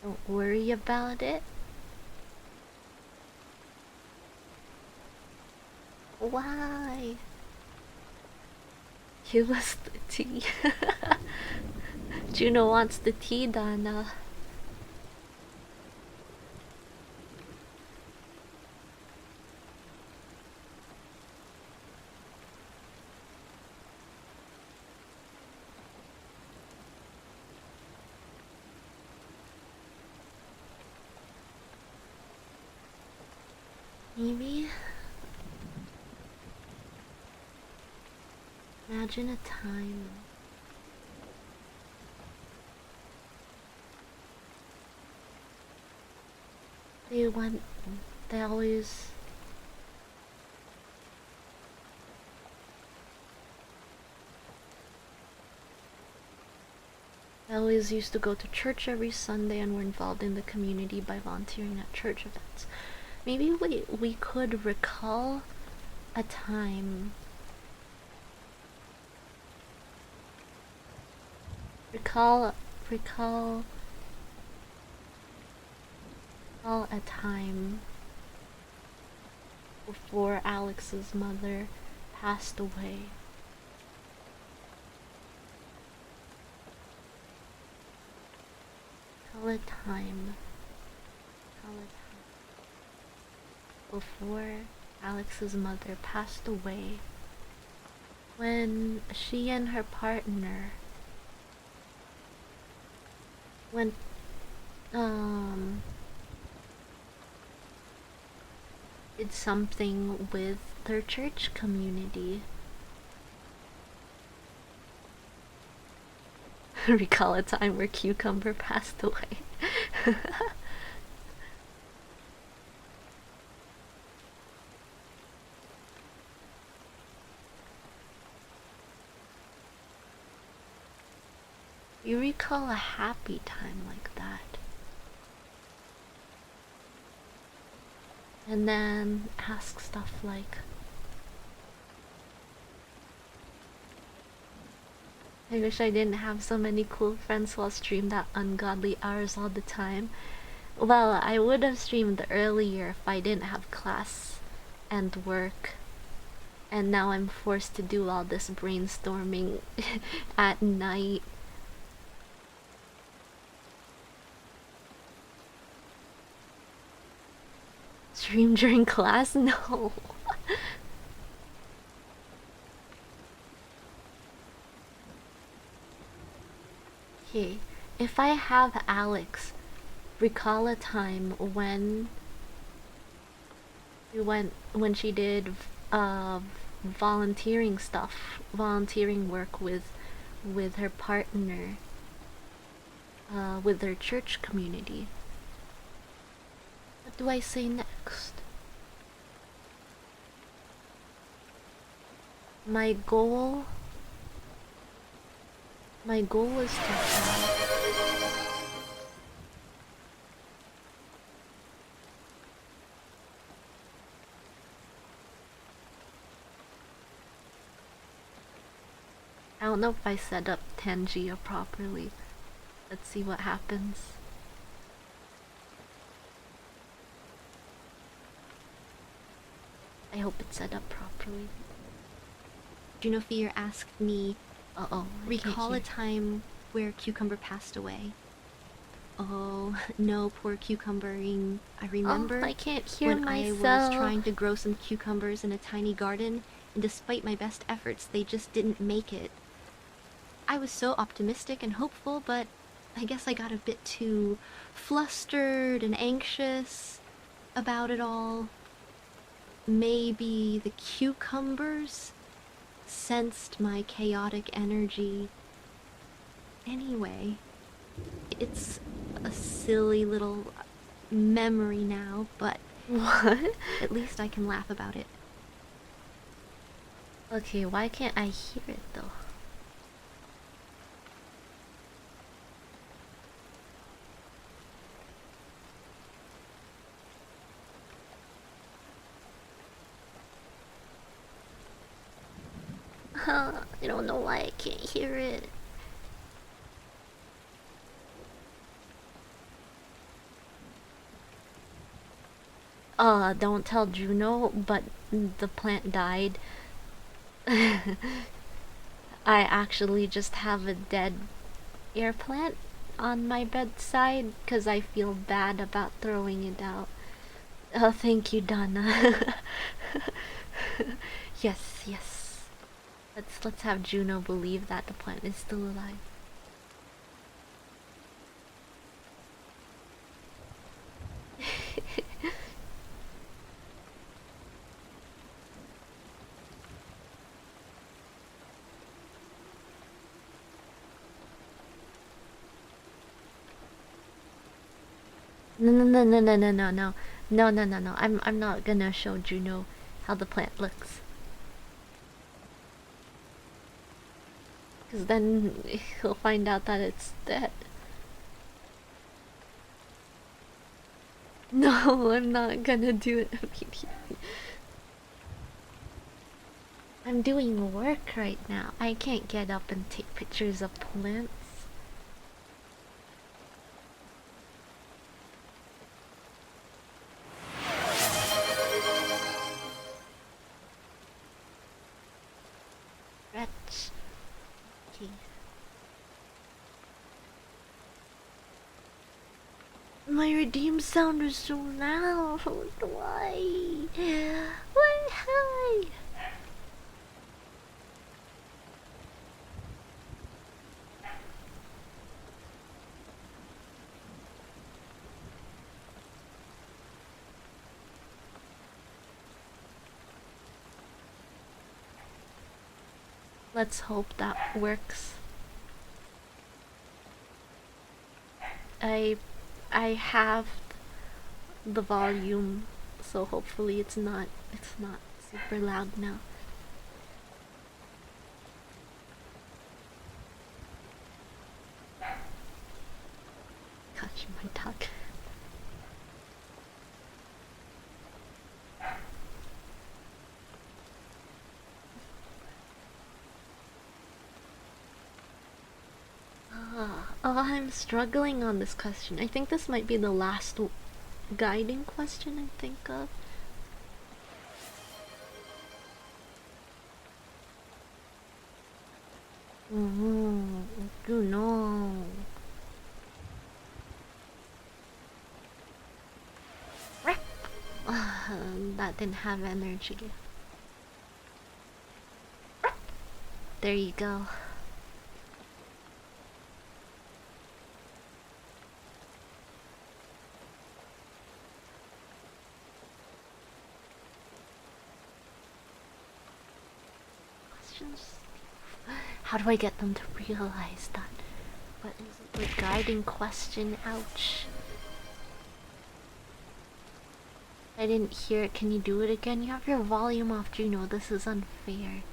Don't worry about it. Why? Give us the tea. Juno wants the tea, Donna. Maybe. Imagine a time. They went. They always. They always used to go to church every Sunday and were involved in the community by volunteering at church events. Maybe we could recall a time. Recall a time before Alex's mother passed away. Recall a time before Alex's mother passed away, when she and her partner went did something with their church community. Recall a time where Cucumber passed away. You recall a happy time like that. And then ask stuff like, I wish I didn't have so many cool friends who all streamed at ungodly hours all the time. Well, I would have streamed earlier if I didn't have class and work. And now I'm forced to do all this brainstorming at night. Stream during class? No. Okay, if I have Alex recall a time when she did volunteering stuff, volunteering work with her partner, with their church community. What do I say next? My goal is to have I don't know if I set up Tangia properly. Let's see what happens. I hope it's set up properly. Juno Fear asked me, recall a hear. time where Cucumber passed away. Oh, no, poor Cucumbering. I remember I can't hear when myself. I was trying to grow some cucumbers in a tiny garden, and despite my best efforts, they just didn't make it. I was so optimistic and hopeful, but I guess I got a bit too flustered and anxious about it all. Maybe the cucumbers sensed my chaotic energy. Anyway, it's a silly little memory now, but What? at least I can laugh about it. Okay, why can't I hear it though? I don't know why I can't hear it. Don't tell Juno, but the plant died. I actually just have a dead air plant on my bedside because I feel bad about throwing it out. Oh, thank you, Donna. Yes, yes. Let's have Juno believe that the plant is still alive. No, no, no, no, no, no, no, no, no, no, no, no. I'm not gonna show Juno how the plant looks, because then he'll find out that it's dead. No, I'm not gonna do it immediately. I'm doing work right now. I can't get up and take pictures of plants. Stretch. Okay. My redeem sound is so loud. Why? Why? Let's hope that works. I I have the volume, so hopefully it's not super loud now. Gosh, my dog. Oh, I'm struggling on this question. I think this might be the last guiding question I think of. You know. That didn't have energy. There you go. Questions? How do I get them to realize that? What is the guiding question? Ouch. I didn't hear it. Can you do it again? You have your volume off, Juno. This is unfair.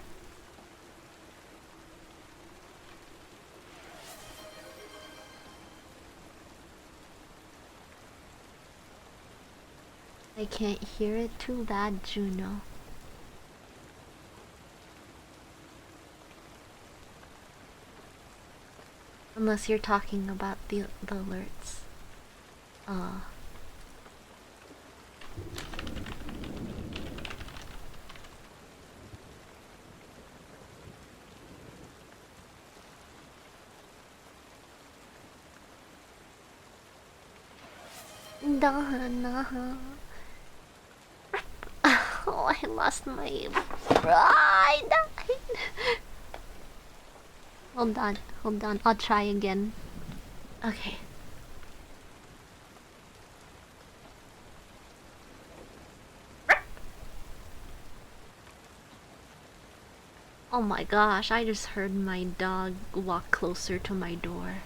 I can't hear it too bad, Juno. Unless you're talking about the alerts. Donna. Oh, I lost my. I died. Hold on. I'll try again. Okay. Oh my gosh, I just heard my dog walk closer to my door.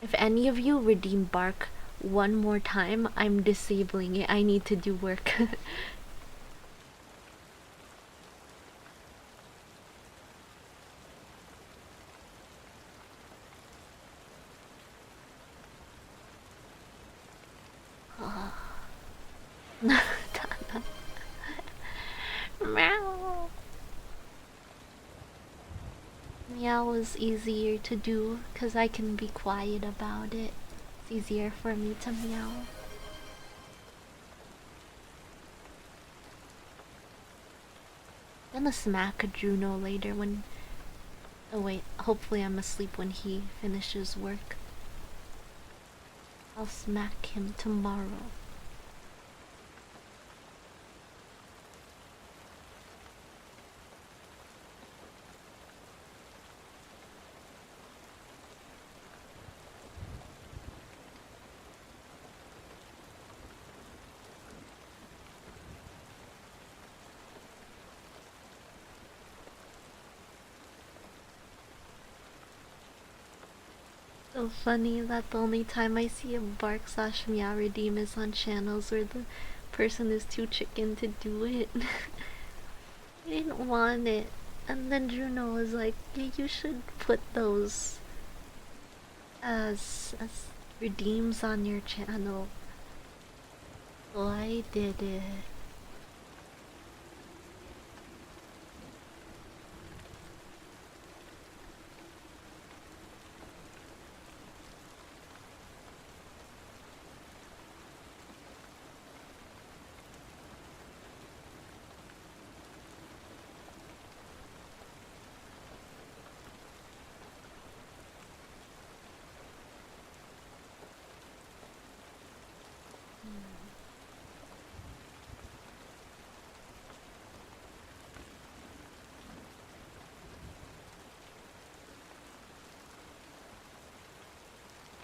If any of you redeem bark one more time, I'm disabling it. I need to do work. Meow. Meow is easier to do because I can be quiet about it. It's easier for me to meow. I'm gonna smack Juno later when. Oh wait, hopefully I'm asleep when he finishes work. I'll smack him tomorrow. So funny that the only time I see a bark slash meow redeem is on channels where the person is too chicken to do it. I didn't want it. And then Juno was like, yeah, you should put those as redeems on your channel. So I did it.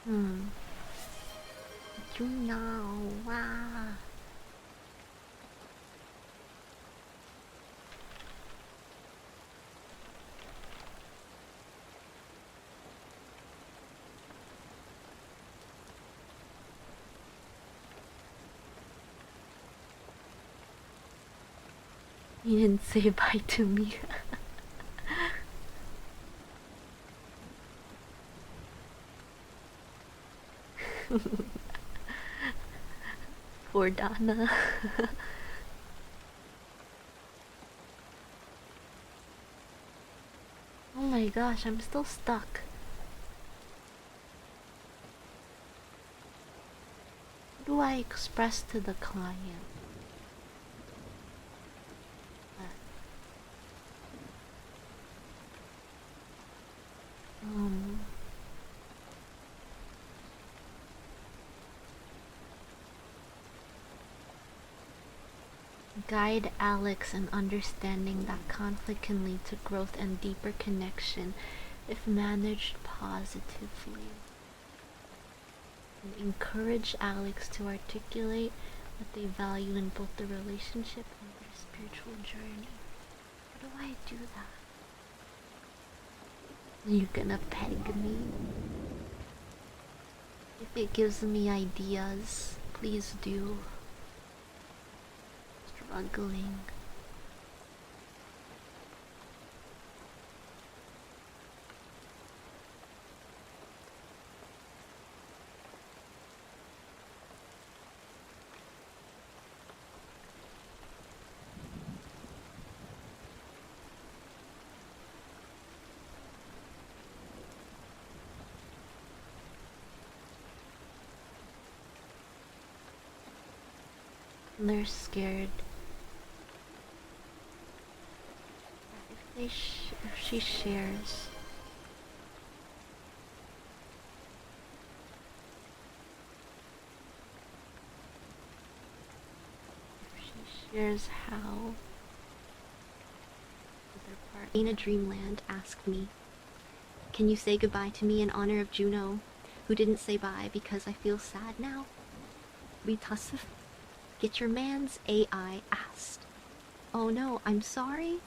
Hmm. You know, wow. You didn't say bye to me. Poor Donna. Oh my gosh, I'm still stuck. What do I express to the client? Um, Guide Alex in understanding that conflict can lead to growth and deeper connection if managed positively. And encourage Alex to articulate what they value in both the relationship and their spiritual journey. How do I do that? You gonna peg me? If it gives me ideas, please do. Struggling. And they're scared. If she shares, how Dana Dreamland asked me, can you say goodbye to me in honor of Juno, who didn't say bye because I feel sad now? Ritasif, get your man's AI asked. Oh no, I'm sorry.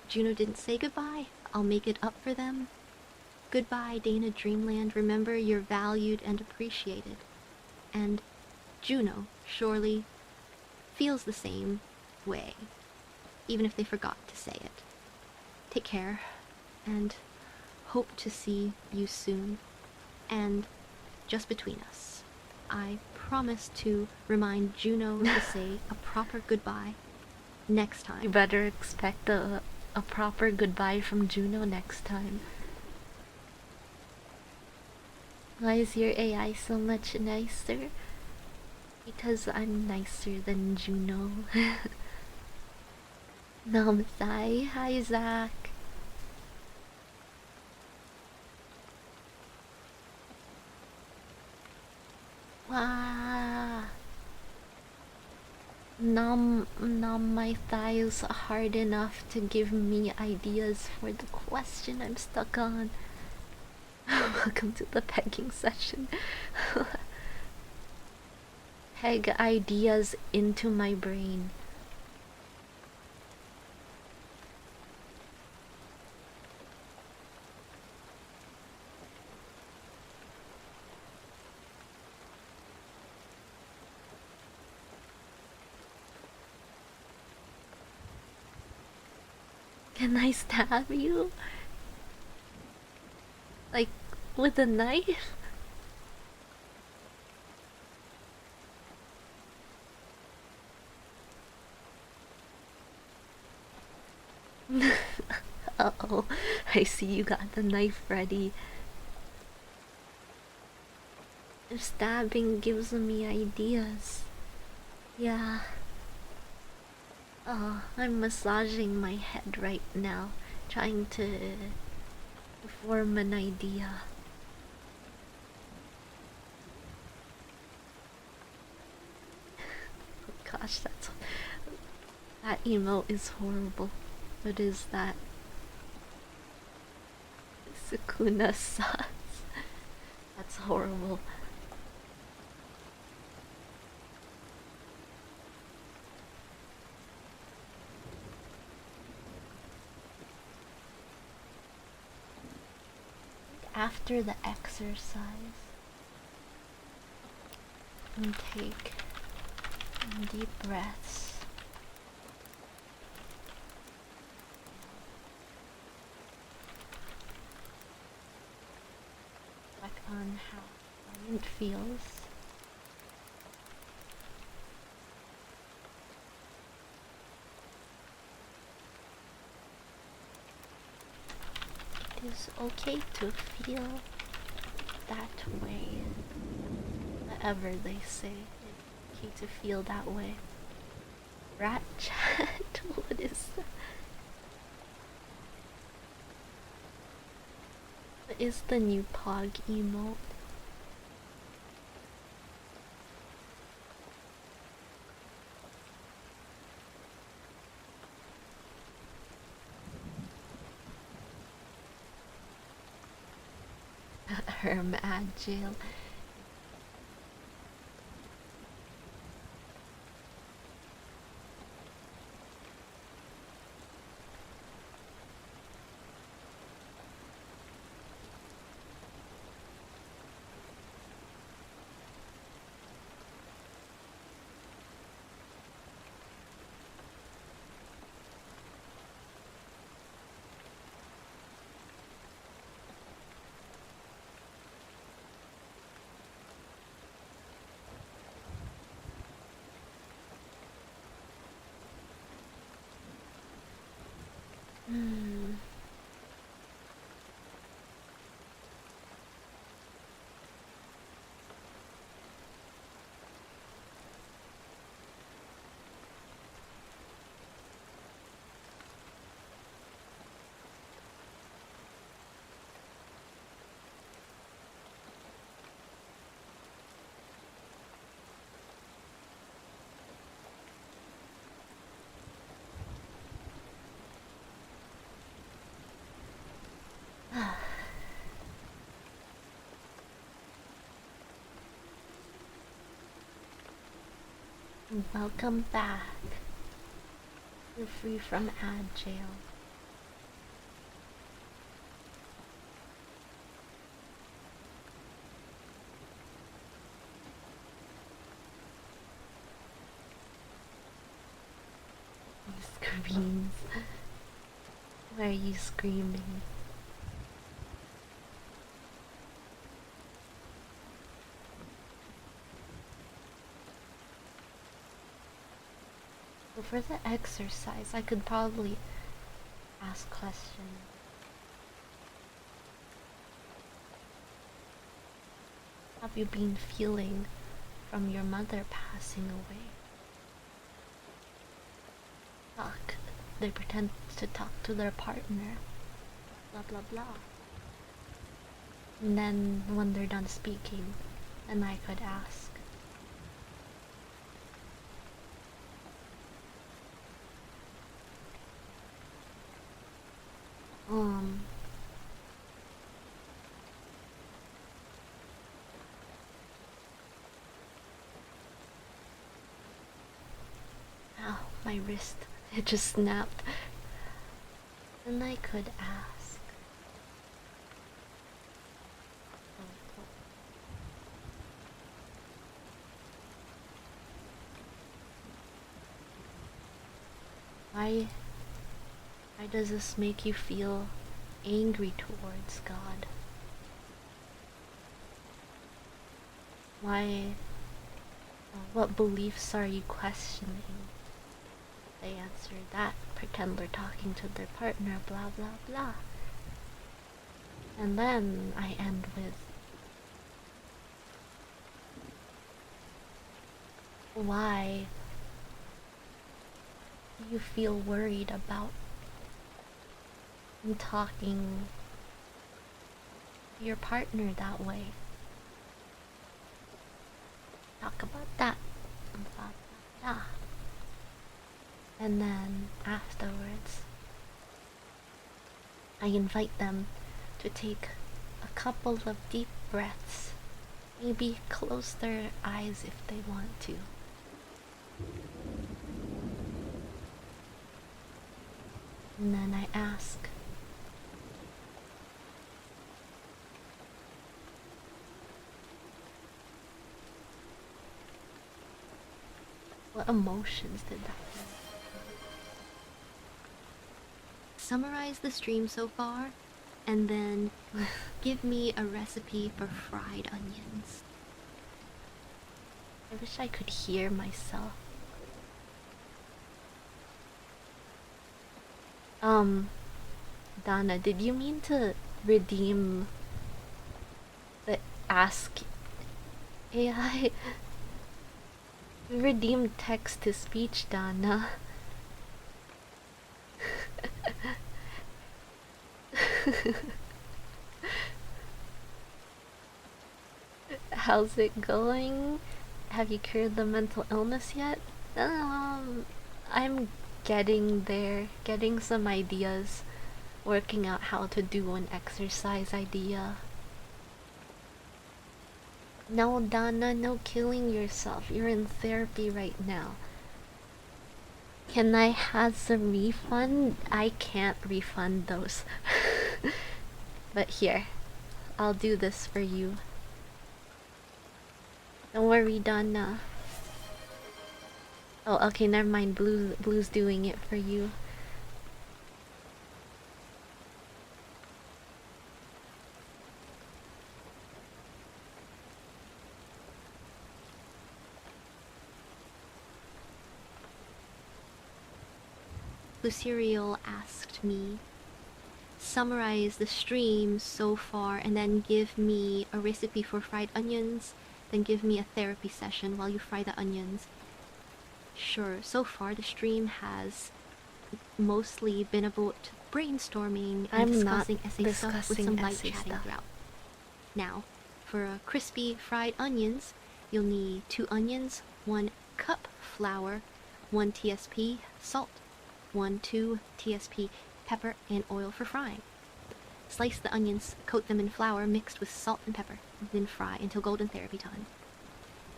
Juno didn't say goodbye. I'll make it up for them. Goodbye, Dana Dreamland. Remember, you're valued and appreciated. and Juno surely feels the same way, even if they forgot to say it. Take care, and hope to see you soon. And just between us, I promise to remind Juno to say a proper goodbye next You time. better expect a proper goodbye from Juno next time. Why is your AI so much nicer? Because I'm nicer than Juno. Namaste. Hi, Zach. Wow. Numb my thighs hard enough to give me ideas for the question I'm stuck on. Welcome to the pegging session. Peg ideas into my brain. Can I stab you? Like, with a knife? Uh-oh, I see you got the knife ready. If stabbing gives me ideas. Yeah. Oh, I'm massaging my head right now, trying to form an idea. Oh gosh, that emote is horrible. What is that? Sukuna sauce. That's horrible. After the exercise, and take deep breaths. Reflect on how it feels. It is okay to feel that way. Whatever they say, it's okay to feel that way. Rat chat? What is that? What is the new Pog emote? Herm Agile. Welcome back. You're free from ad jail. Screams. Why are you screaming? So for the exercise, I could probably ask questions. How have you been feeling from your mother passing away? Talk. They pretend to talk to their partner. Blah blah blah. And then when they're done speaking, then I could ask. Um. Ow, my wrist. It just snapped. And I could ask. Why does this make you feel angry towards God? What beliefs are you questioning? They answer that, pretend they're talking to their partner, blah blah blah. And then I end with, why do you feel worried about talking to your partner that way? Talk about that. Blah, blah, blah. And then afterwards, I invite them to take a couple of deep breaths. Maybe close their eyes if they want to. And then I ask, what emotions did that bring? Summarize the stream so far, and then give me a recipe for fried onions. I wish I could hear myself. Donna, did you mean to redeem the Ask AI? Redeem text to speech, Donna. How's it going? Have you cured the mental illness yet? I'm getting there, getting some ideas, working out how to do an exercise idea. No, Donna, no killing yourself. You're in therapy right now. Can I have some refund? I can't refund those. But here, I'll do this for you. Don't worry, Donna. Oh, okay, never mind. Blue's doing it for you. Lucerial asked me, summarize the stream so far and then give me a recipe for fried onions, then give me a therapy session while you fry the onions. Sure, so far the stream has mostly been about brainstorming and discussing essay stuff with some light chatting throughout. Now, for crispy fried onions, you'll need 2 onions, 1 cup flour, 1 TSP salt, 2 TSP pepper, and oil for frying. Slice the onions, coat them in flour mixed with salt and pepper, then fry until golden therapy time.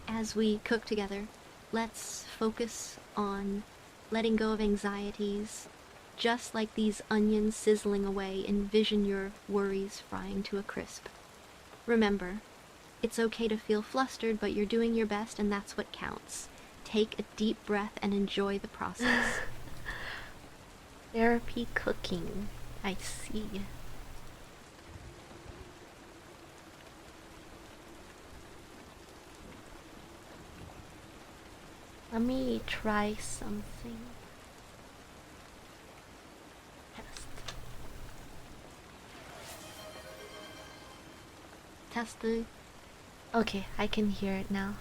As we cook together, let's focus on letting go of anxieties. Just like these onions sizzling away, envision your worries frying to a crisp. Remember, it's okay to feel flustered, but you're doing your best and that's what counts. Take a deep breath and enjoy the process. Therapy cooking. I see. Let me try something. Test. Testing. Okay, I can hear it now.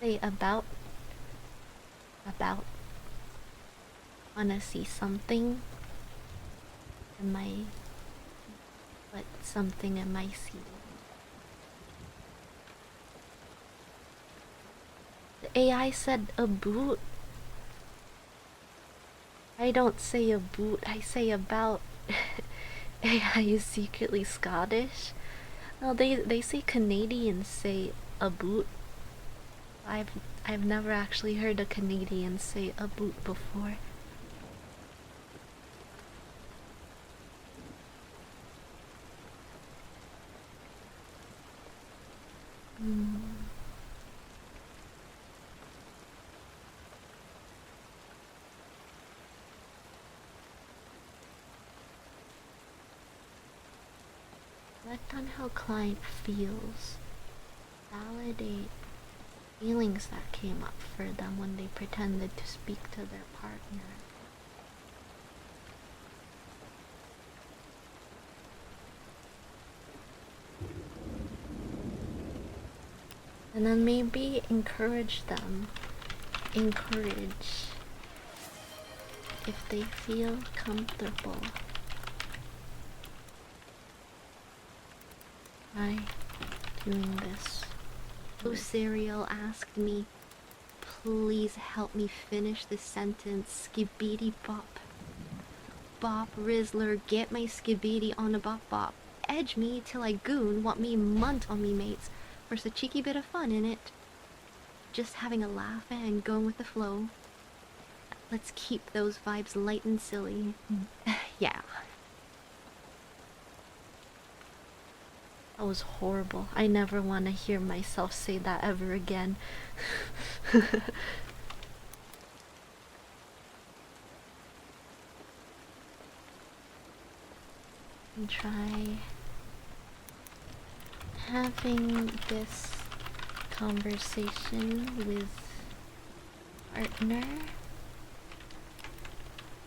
Say about. Wanna see something? Am I. What something am I seeing? The AI said a boot. I don't say a boot, I say about. AI is secretly Scottish. Well, they say Canadians say a boot. I've I've never actually heard a Canadian say a boot before. Hmm. Reflect on how client feels. Validate feelings that came up for them when they pretended to speak to their partner. And then maybe encourage them. Encourage if they feel comfortable. Try doing this. Blue Cereal asked me, please help me finish this sentence. Skibidi bop. Bop Rizzler, get my skibidi on a bop bop. Edge me till I goon, want me munt on me mates. There's a cheeky bit of fun in it. Just having a laugh and going with the flow. Let's keep those vibes light and silly. Yeah. That was horrible. I never want to hear myself say that ever again. And try having this conversation with partner.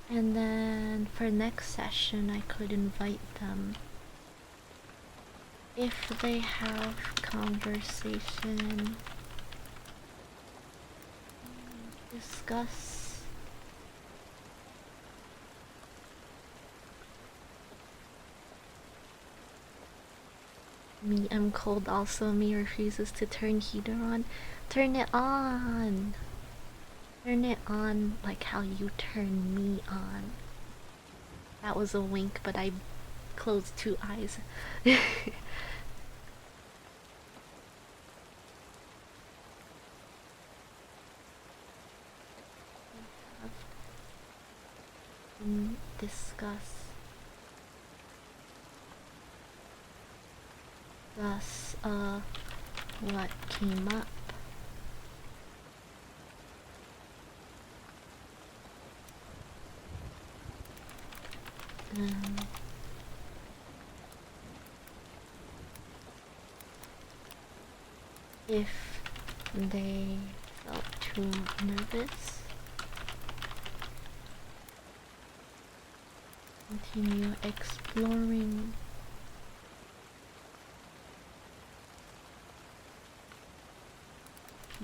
And then for next session I could invite them. If they have conversation, discuss me, I'm cold also, me refuses to turn heater on. Turn it on! Turn it on like how you turn me on. That was a wink, but I closed two eyes. Discuss what came up. If they felt too nervous, continue exploring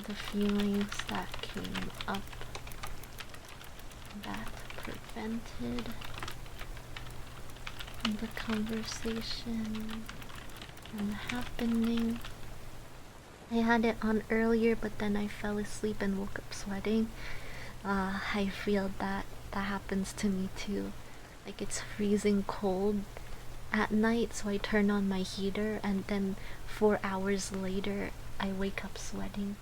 the feelings that came up that prevented the conversation from happening. I had it on earlier, but then I fell asleep and woke up sweating. I feel that happens to me too. Like it's freezing cold at night, so I turn on my heater, and then 4 hours later, I wake up sweating.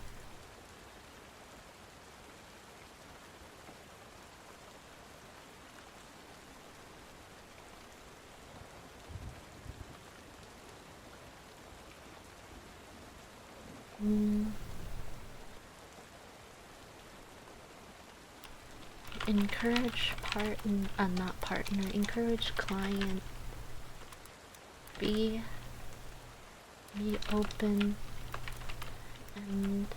encourage not partner, encourage client, be open and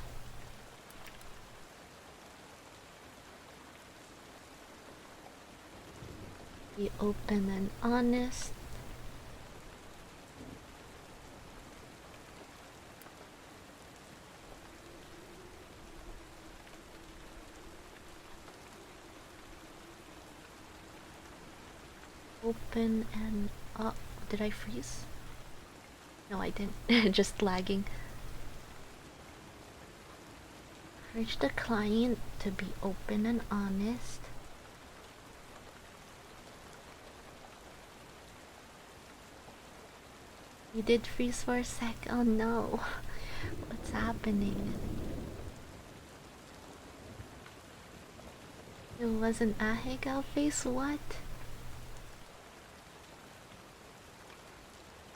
be open and honest. Open and up. Did I freeze? No, I didn't. Just lagging. Encourage the client to be open and honest. You did freeze for a sec. Oh no. What's happening? It wasn't a Ahegao face? What?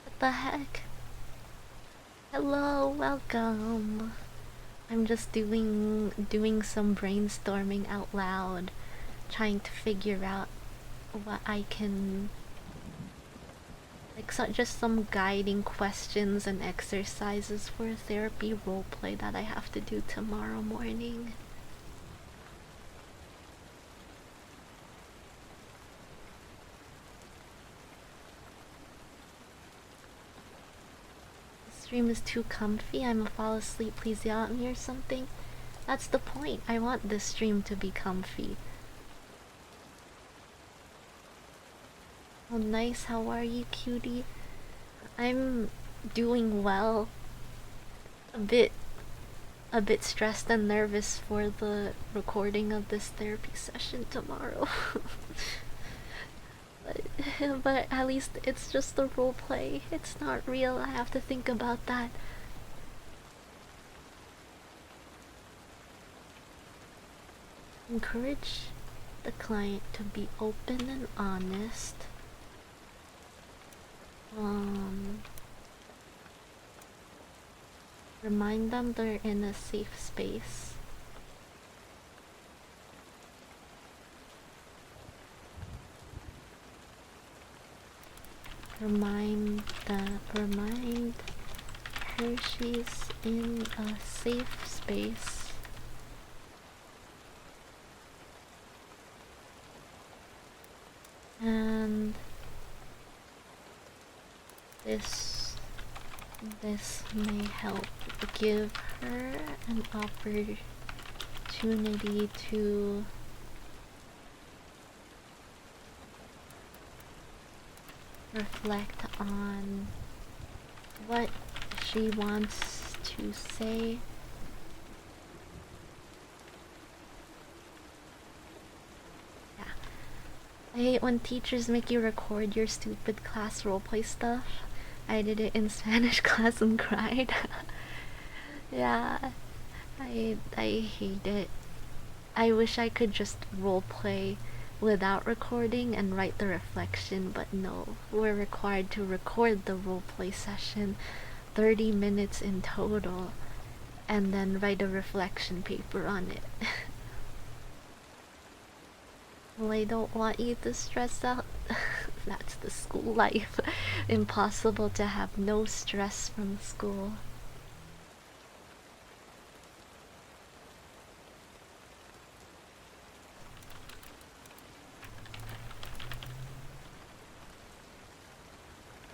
What the heck? Hello, welcome. I'm just doing some brainstorming out loud, trying to figure out what I can, like, just some guiding questions and exercises for a therapy roleplay that I have to do tomorrow morning. Stream is too comfy, I'm gonna fall asleep, please yell at me or something. That's the point. I want this stream to be comfy. Oh nice, how are you, cutie? I'm doing well. A bit stressed and nervous for the recording of this therapy session tomorrow. but at least it's just a role play. It's not real. I have to think about that. Encourage the client to be open and honest. Remind them they're in a safe space. Remind her she's in a safe space. And this may help give her an opportunity to reflect on what she wants to say. Yeah. I hate when teachers make you record your stupid class roleplay stuff. I did it in Spanish class and cried. Yeah. I hate it. I wish I could just roleplay without recording and write the reflection, but no, we're required to record the roleplay session, 30 minutes in total, and then write a reflection paper on it. Well, I don't want you to stress out. That's the school life. Impossible to have no stress from school.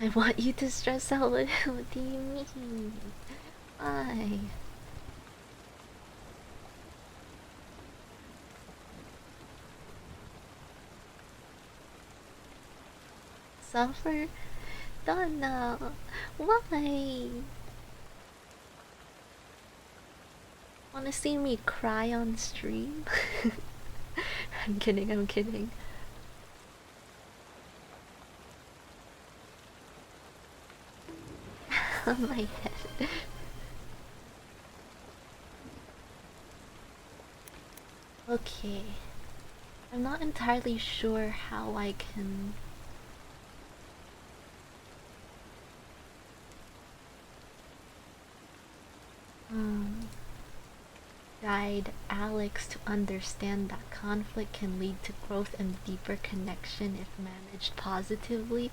I want you to stress out. What do you mean? Why? Suffer? Donna, why? Wanna see me cry on stream? I'm kidding, I'm kidding. On my head. Okay. I'm not entirely sure how I can guide Alex to understand that conflict can lead to growth and deeper connection if managed positively.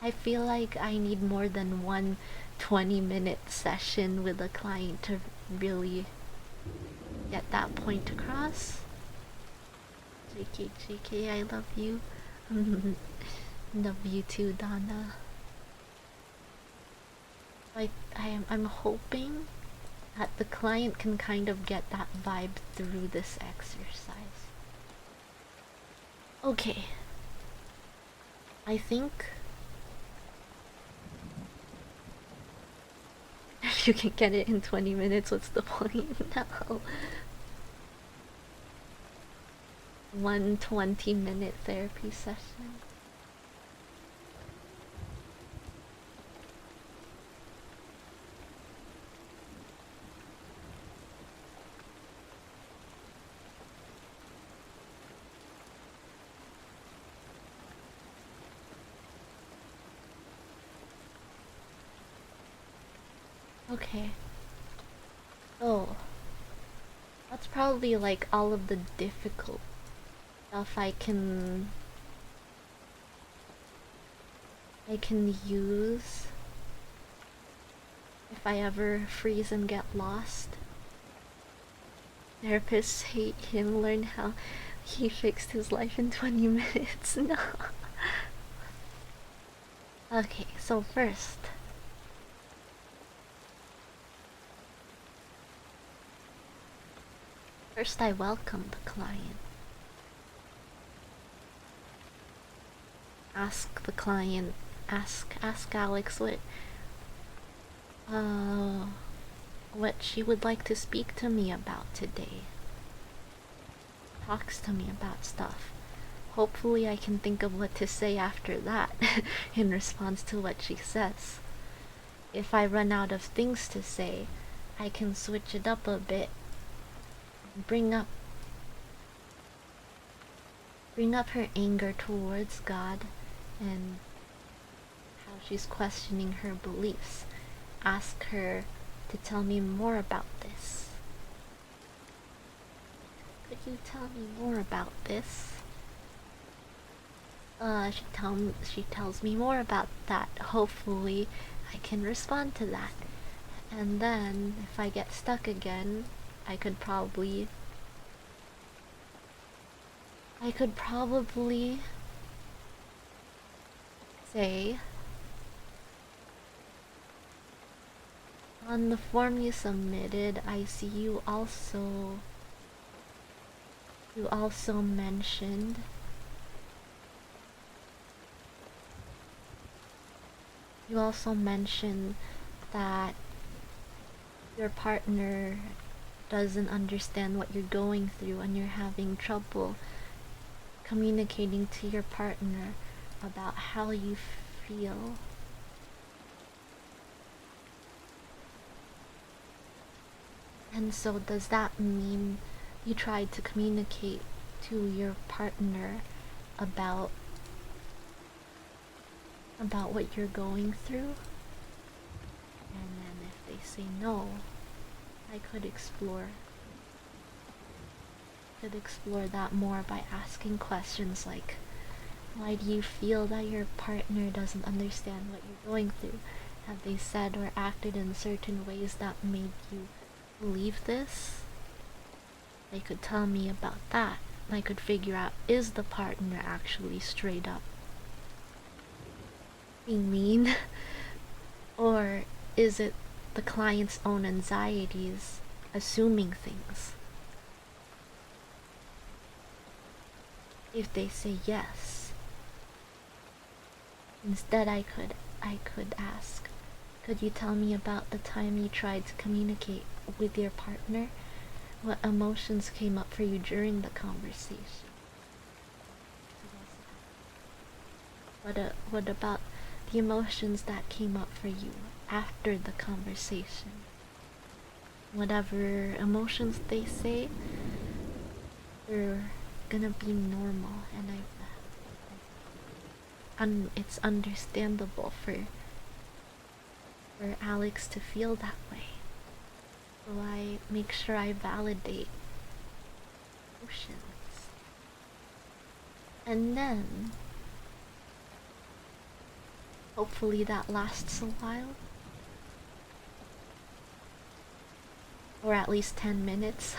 I feel like I need more than one 20-minute session with a client to really get that point across. JK, I love you. Love you too, Donna. I'm hoping that the client can kind of get that vibe through this exercise. Okay. I think if you can get it in 20 minutes, what's the point? No. One 20-minute therapy session. Okay. Oh. That's probably like all of the difficult stuff I can use if I ever freeze and get lost. Therapists hate him, learn how he fixed his life in 20 minutes. No. Okay, so first I welcome the client. Ask the client, ask Alex what she would like to speak to me about today. Talks to me about stuff. Hopefully I can think of what to say after that in response to what she says. If I run out of things to say, I can switch it up a bit. Bring up her anger towards God and how she's questioning her beliefs. Ask her to tell me more about this. Could you tell me more about this? She tells me more about that. Hopefully I can respond to that. And then if I get stuck again, I could probably say, on the form you submitted, I see you also mentioned that your partner doesn't understand what you're going through and you're having trouble communicating to your partner about how you feel. And so does that mean you tried to communicate to your partner about what you're going through? And then if they say no, I could explore that more by asking questions like, why do you feel that your partner doesn't understand what you're going through? Have they said or acted in certain ways that made you believe this? They could tell me about that. I could figure out, is the partner actually straight up being mean? Or is it the client's own anxieties assuming things? If they say yes, instead I could ask, could you tell me about the time you tried to communicate with your partner? What emotions came up for you during the conversation? What about the emotions that came up for you after the conversation? Whatever emotions they say, they're gonna be normal, and it's understandable for Alex to feel that way. So I make sure I validate emotions. And then hopefully that lasts a while. Or at least 10 minutes.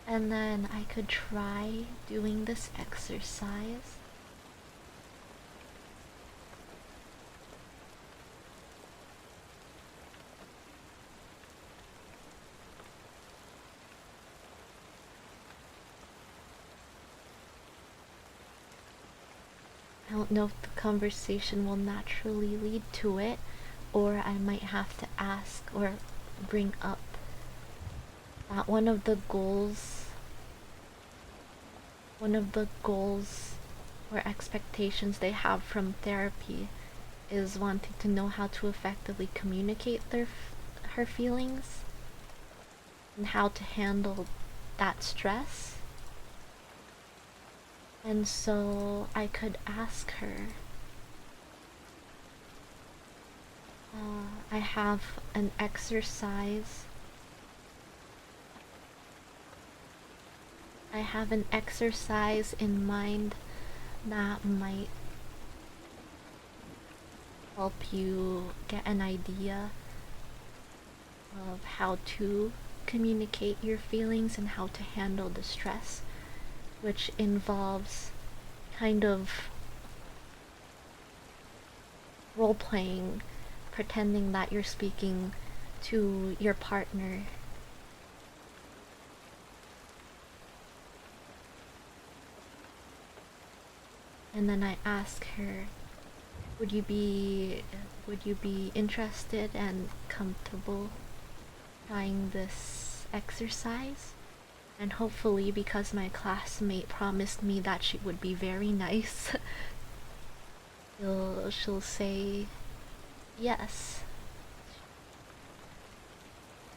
And then I could try doing this exercise. I don't know if the conversation will naturally lead to it, or I might have to ask or bring up that one of the goals or expectations they have from therapy is wanting to know how to effectively communicate her feelings and how to handle that stress. And so I could ask her, I have an exercise. I have an exercise in mind that might help you get an idea of how to communicate your feelings and how to handle the stress, which involves kind of role playing, pretending that you're speaking to your partner. And then I ask her, would you be interested and comfortable trying this exercise? And hopefully, because my classmate promised me that she would be very nice, she'll say yes.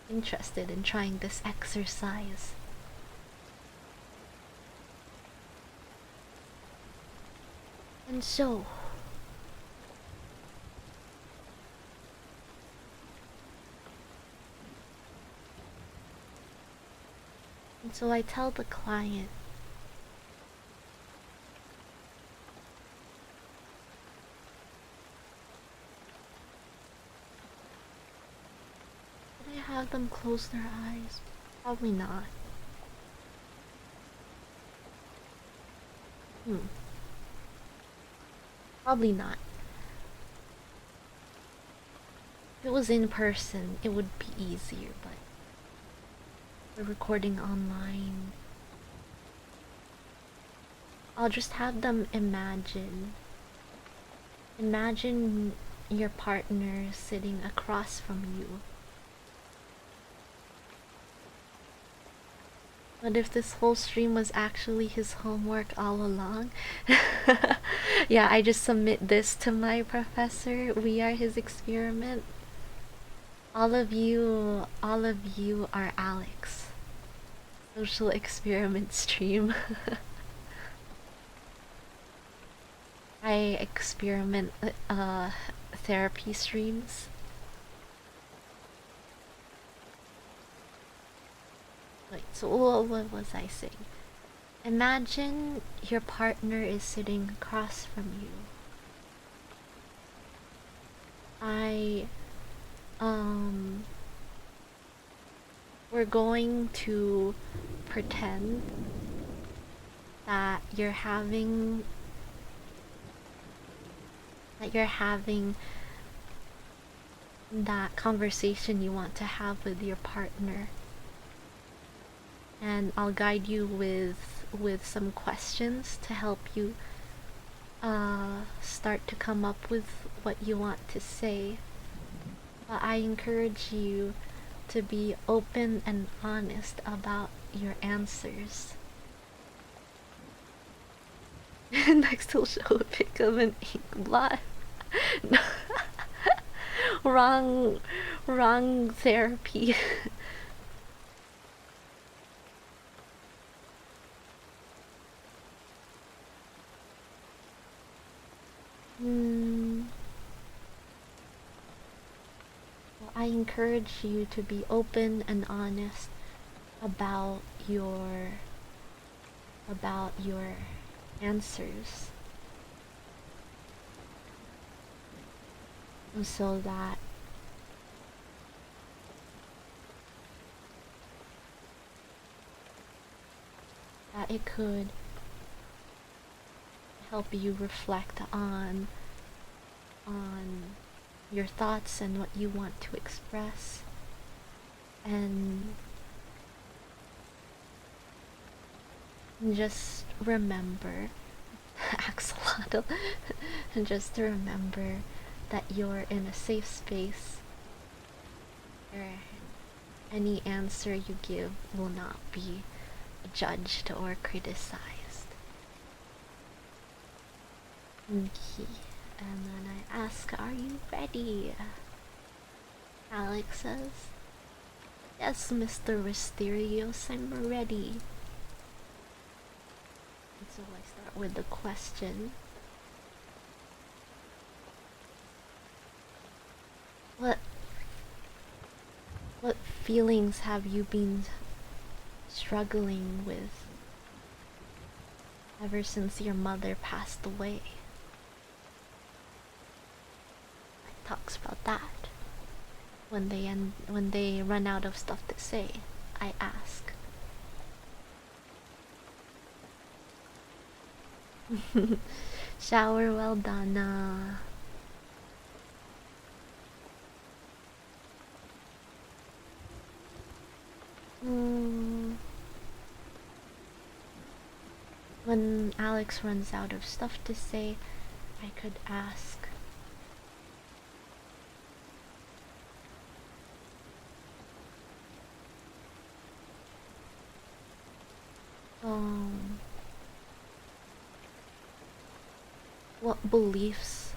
Interested in trying this exercise. And so, I tell the client, should I have them close their eyes? Probably not. Probably not. If it was in person, it would be easier, but we're recording online. I'll just have them imagine your partner sitting across from you. What if this whole stream was actually his homework all along? Yeah, I just submit this to my professor. We are his experiment. All of you are Alex. Social experiment stream. I experiment therapy streams. Wait, so what was I saying? Imagine your partner is sitting across from you. We're going to pretend that you're having that conversation you want to have with your partner, and I'll guide you with some questions to help you start to come up with what you want to say. But I encourage you to be open and honest about your answers. Next he'll show a pic of an ink blot. Wrong therapy. I encourage you to be open and honest about your about your answers, so that it could help you reflect on your thoughts and what you want to express, and just remember axolotl and just remember that you're in a safe space where any answer you give will not be judged or criticized. Okay. And then I ask, are you ready? Alex says, yes, Mr. Mysterious, I'm ready. And so I start with the question. What feelings have you been struggling with ever since your mother passed away? It talks about that. When they run out of stuff to say, I ask. Shower well done. When Alex runs out of stuff to say, I could ask, what beliefs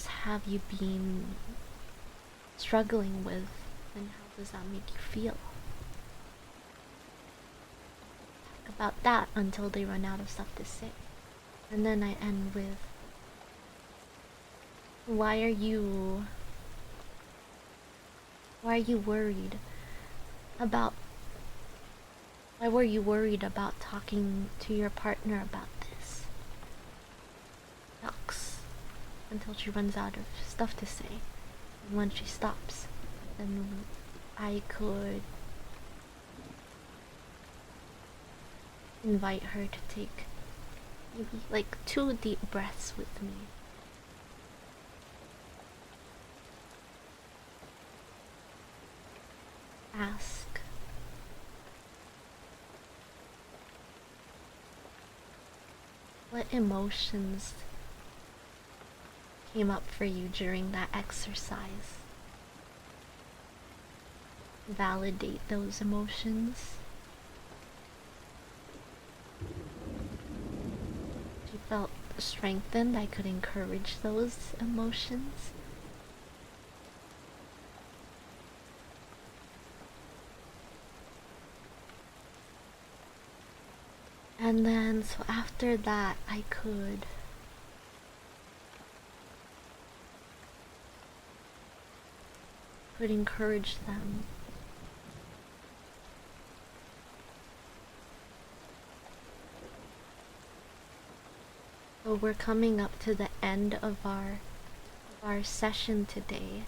have you been struggling with, and how does that make you feel? Talk about that until they run out of stuff to say. And then I end with, why are you worried about why were you worried about talking to your partner about this? Talks until she runs out of stuff to say. And when she stops, then I could invite her to take maybe like 2 deep breaths with me. Ask, what emotions came up for you during that exercise? Validate those emotions. If you felt strengthened, I could encourage those emotions. And then, so after that, I could encourage them. So we're coming up to the end of our session today.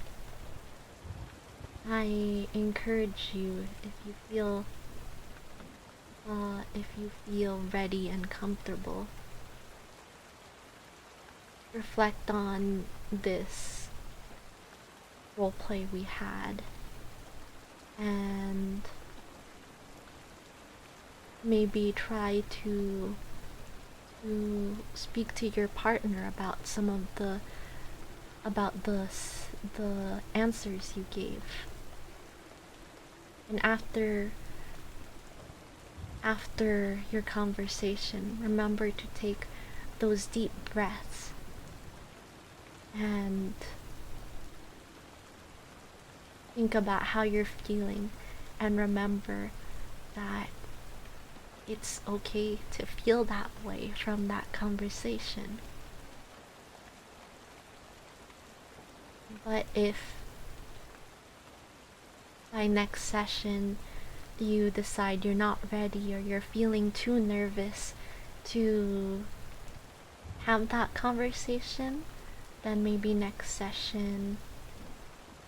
I encourage you, if you feel ready and comfortable, reflect on this roleplay we had, and maybe try to speak to your partner about some of the answers you gave. And after your conversation, remember to take those deep breaths and think about how you're feeling, and remember that it's okay to feel that way from that conversation. But if by next session you decide you're not ready or you're feeling too nervous to have that conversation, then maybe next session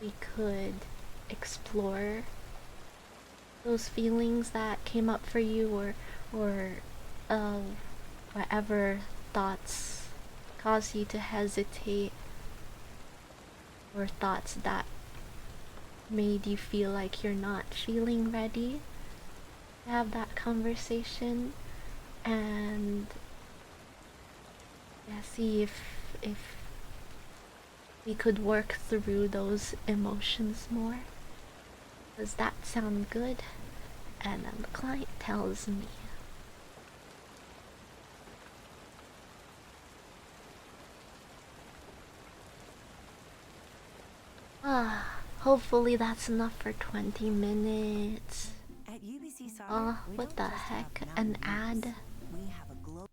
we could explore those feelings that came up for you, or uh, whatever thoughts cause you to hesitate, or thoughts that made you feel like you're not feeling ready to have that conversation, and yeah, see if we could work through those emotions more. Does that sound good? And then the client tells me. Hopefully that's enough for 20 minutes. At UBC Soccer, we What don't the just heck? have An mountain ad? views. We have a global.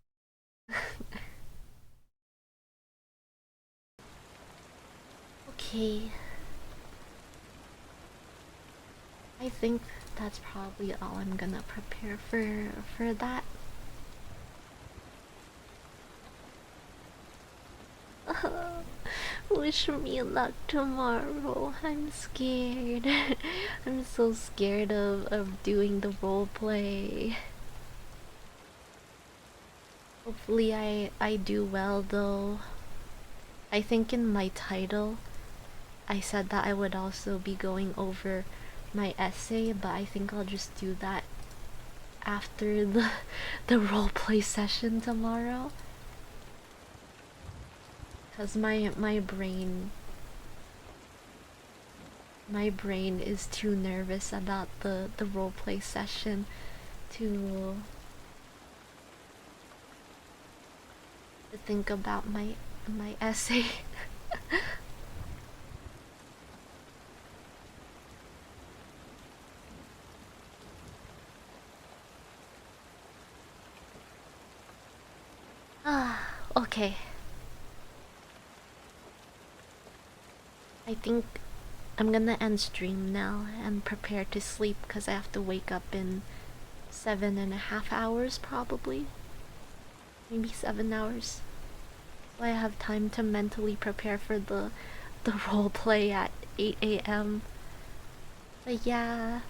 Okay. I think that's probably all I'm gonna prepare for that. Wish me luck tomorrow. I'm scared. I'm so scared of doing the role play. Hopefully I do well though. I think in my title I said that I would also be going over my essay, but I think I'll just do that after the roleplay session tomorrow. Cause my brain is too nervous about the roleplay session to think about my essay. Okay. I think I'm gonna end stream now and prepare to sleep because I have to wake up in 7.5 hours probably. Maybe 7 hours. So I have time to mentally prepare for the role play at 8 a.m. But yeah,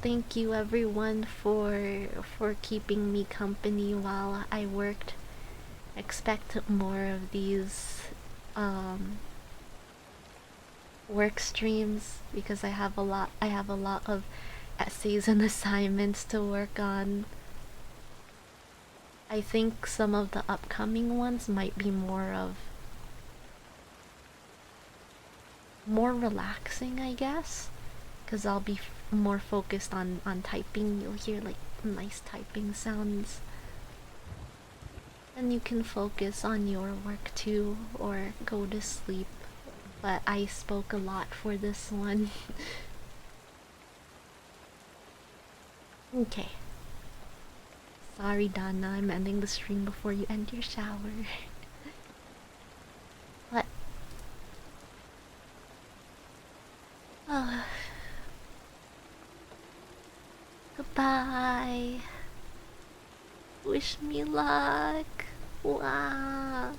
thank you everyone for keeping me company while I worked. Expect more of these work streams because I have a lot of essays and assignments to work on. I think some of the upcoming ones might be more relaxing, I guess, because I'll be more focused on typing. You'll hear like nice typing sounds, and you can focus on your work too or go to sleep. But I spoke a lot for this one. Okay. Sorry, Donna, I'm ending the stream before you end your shower. What? Oh. Goodbye. Wish me luck. Wow.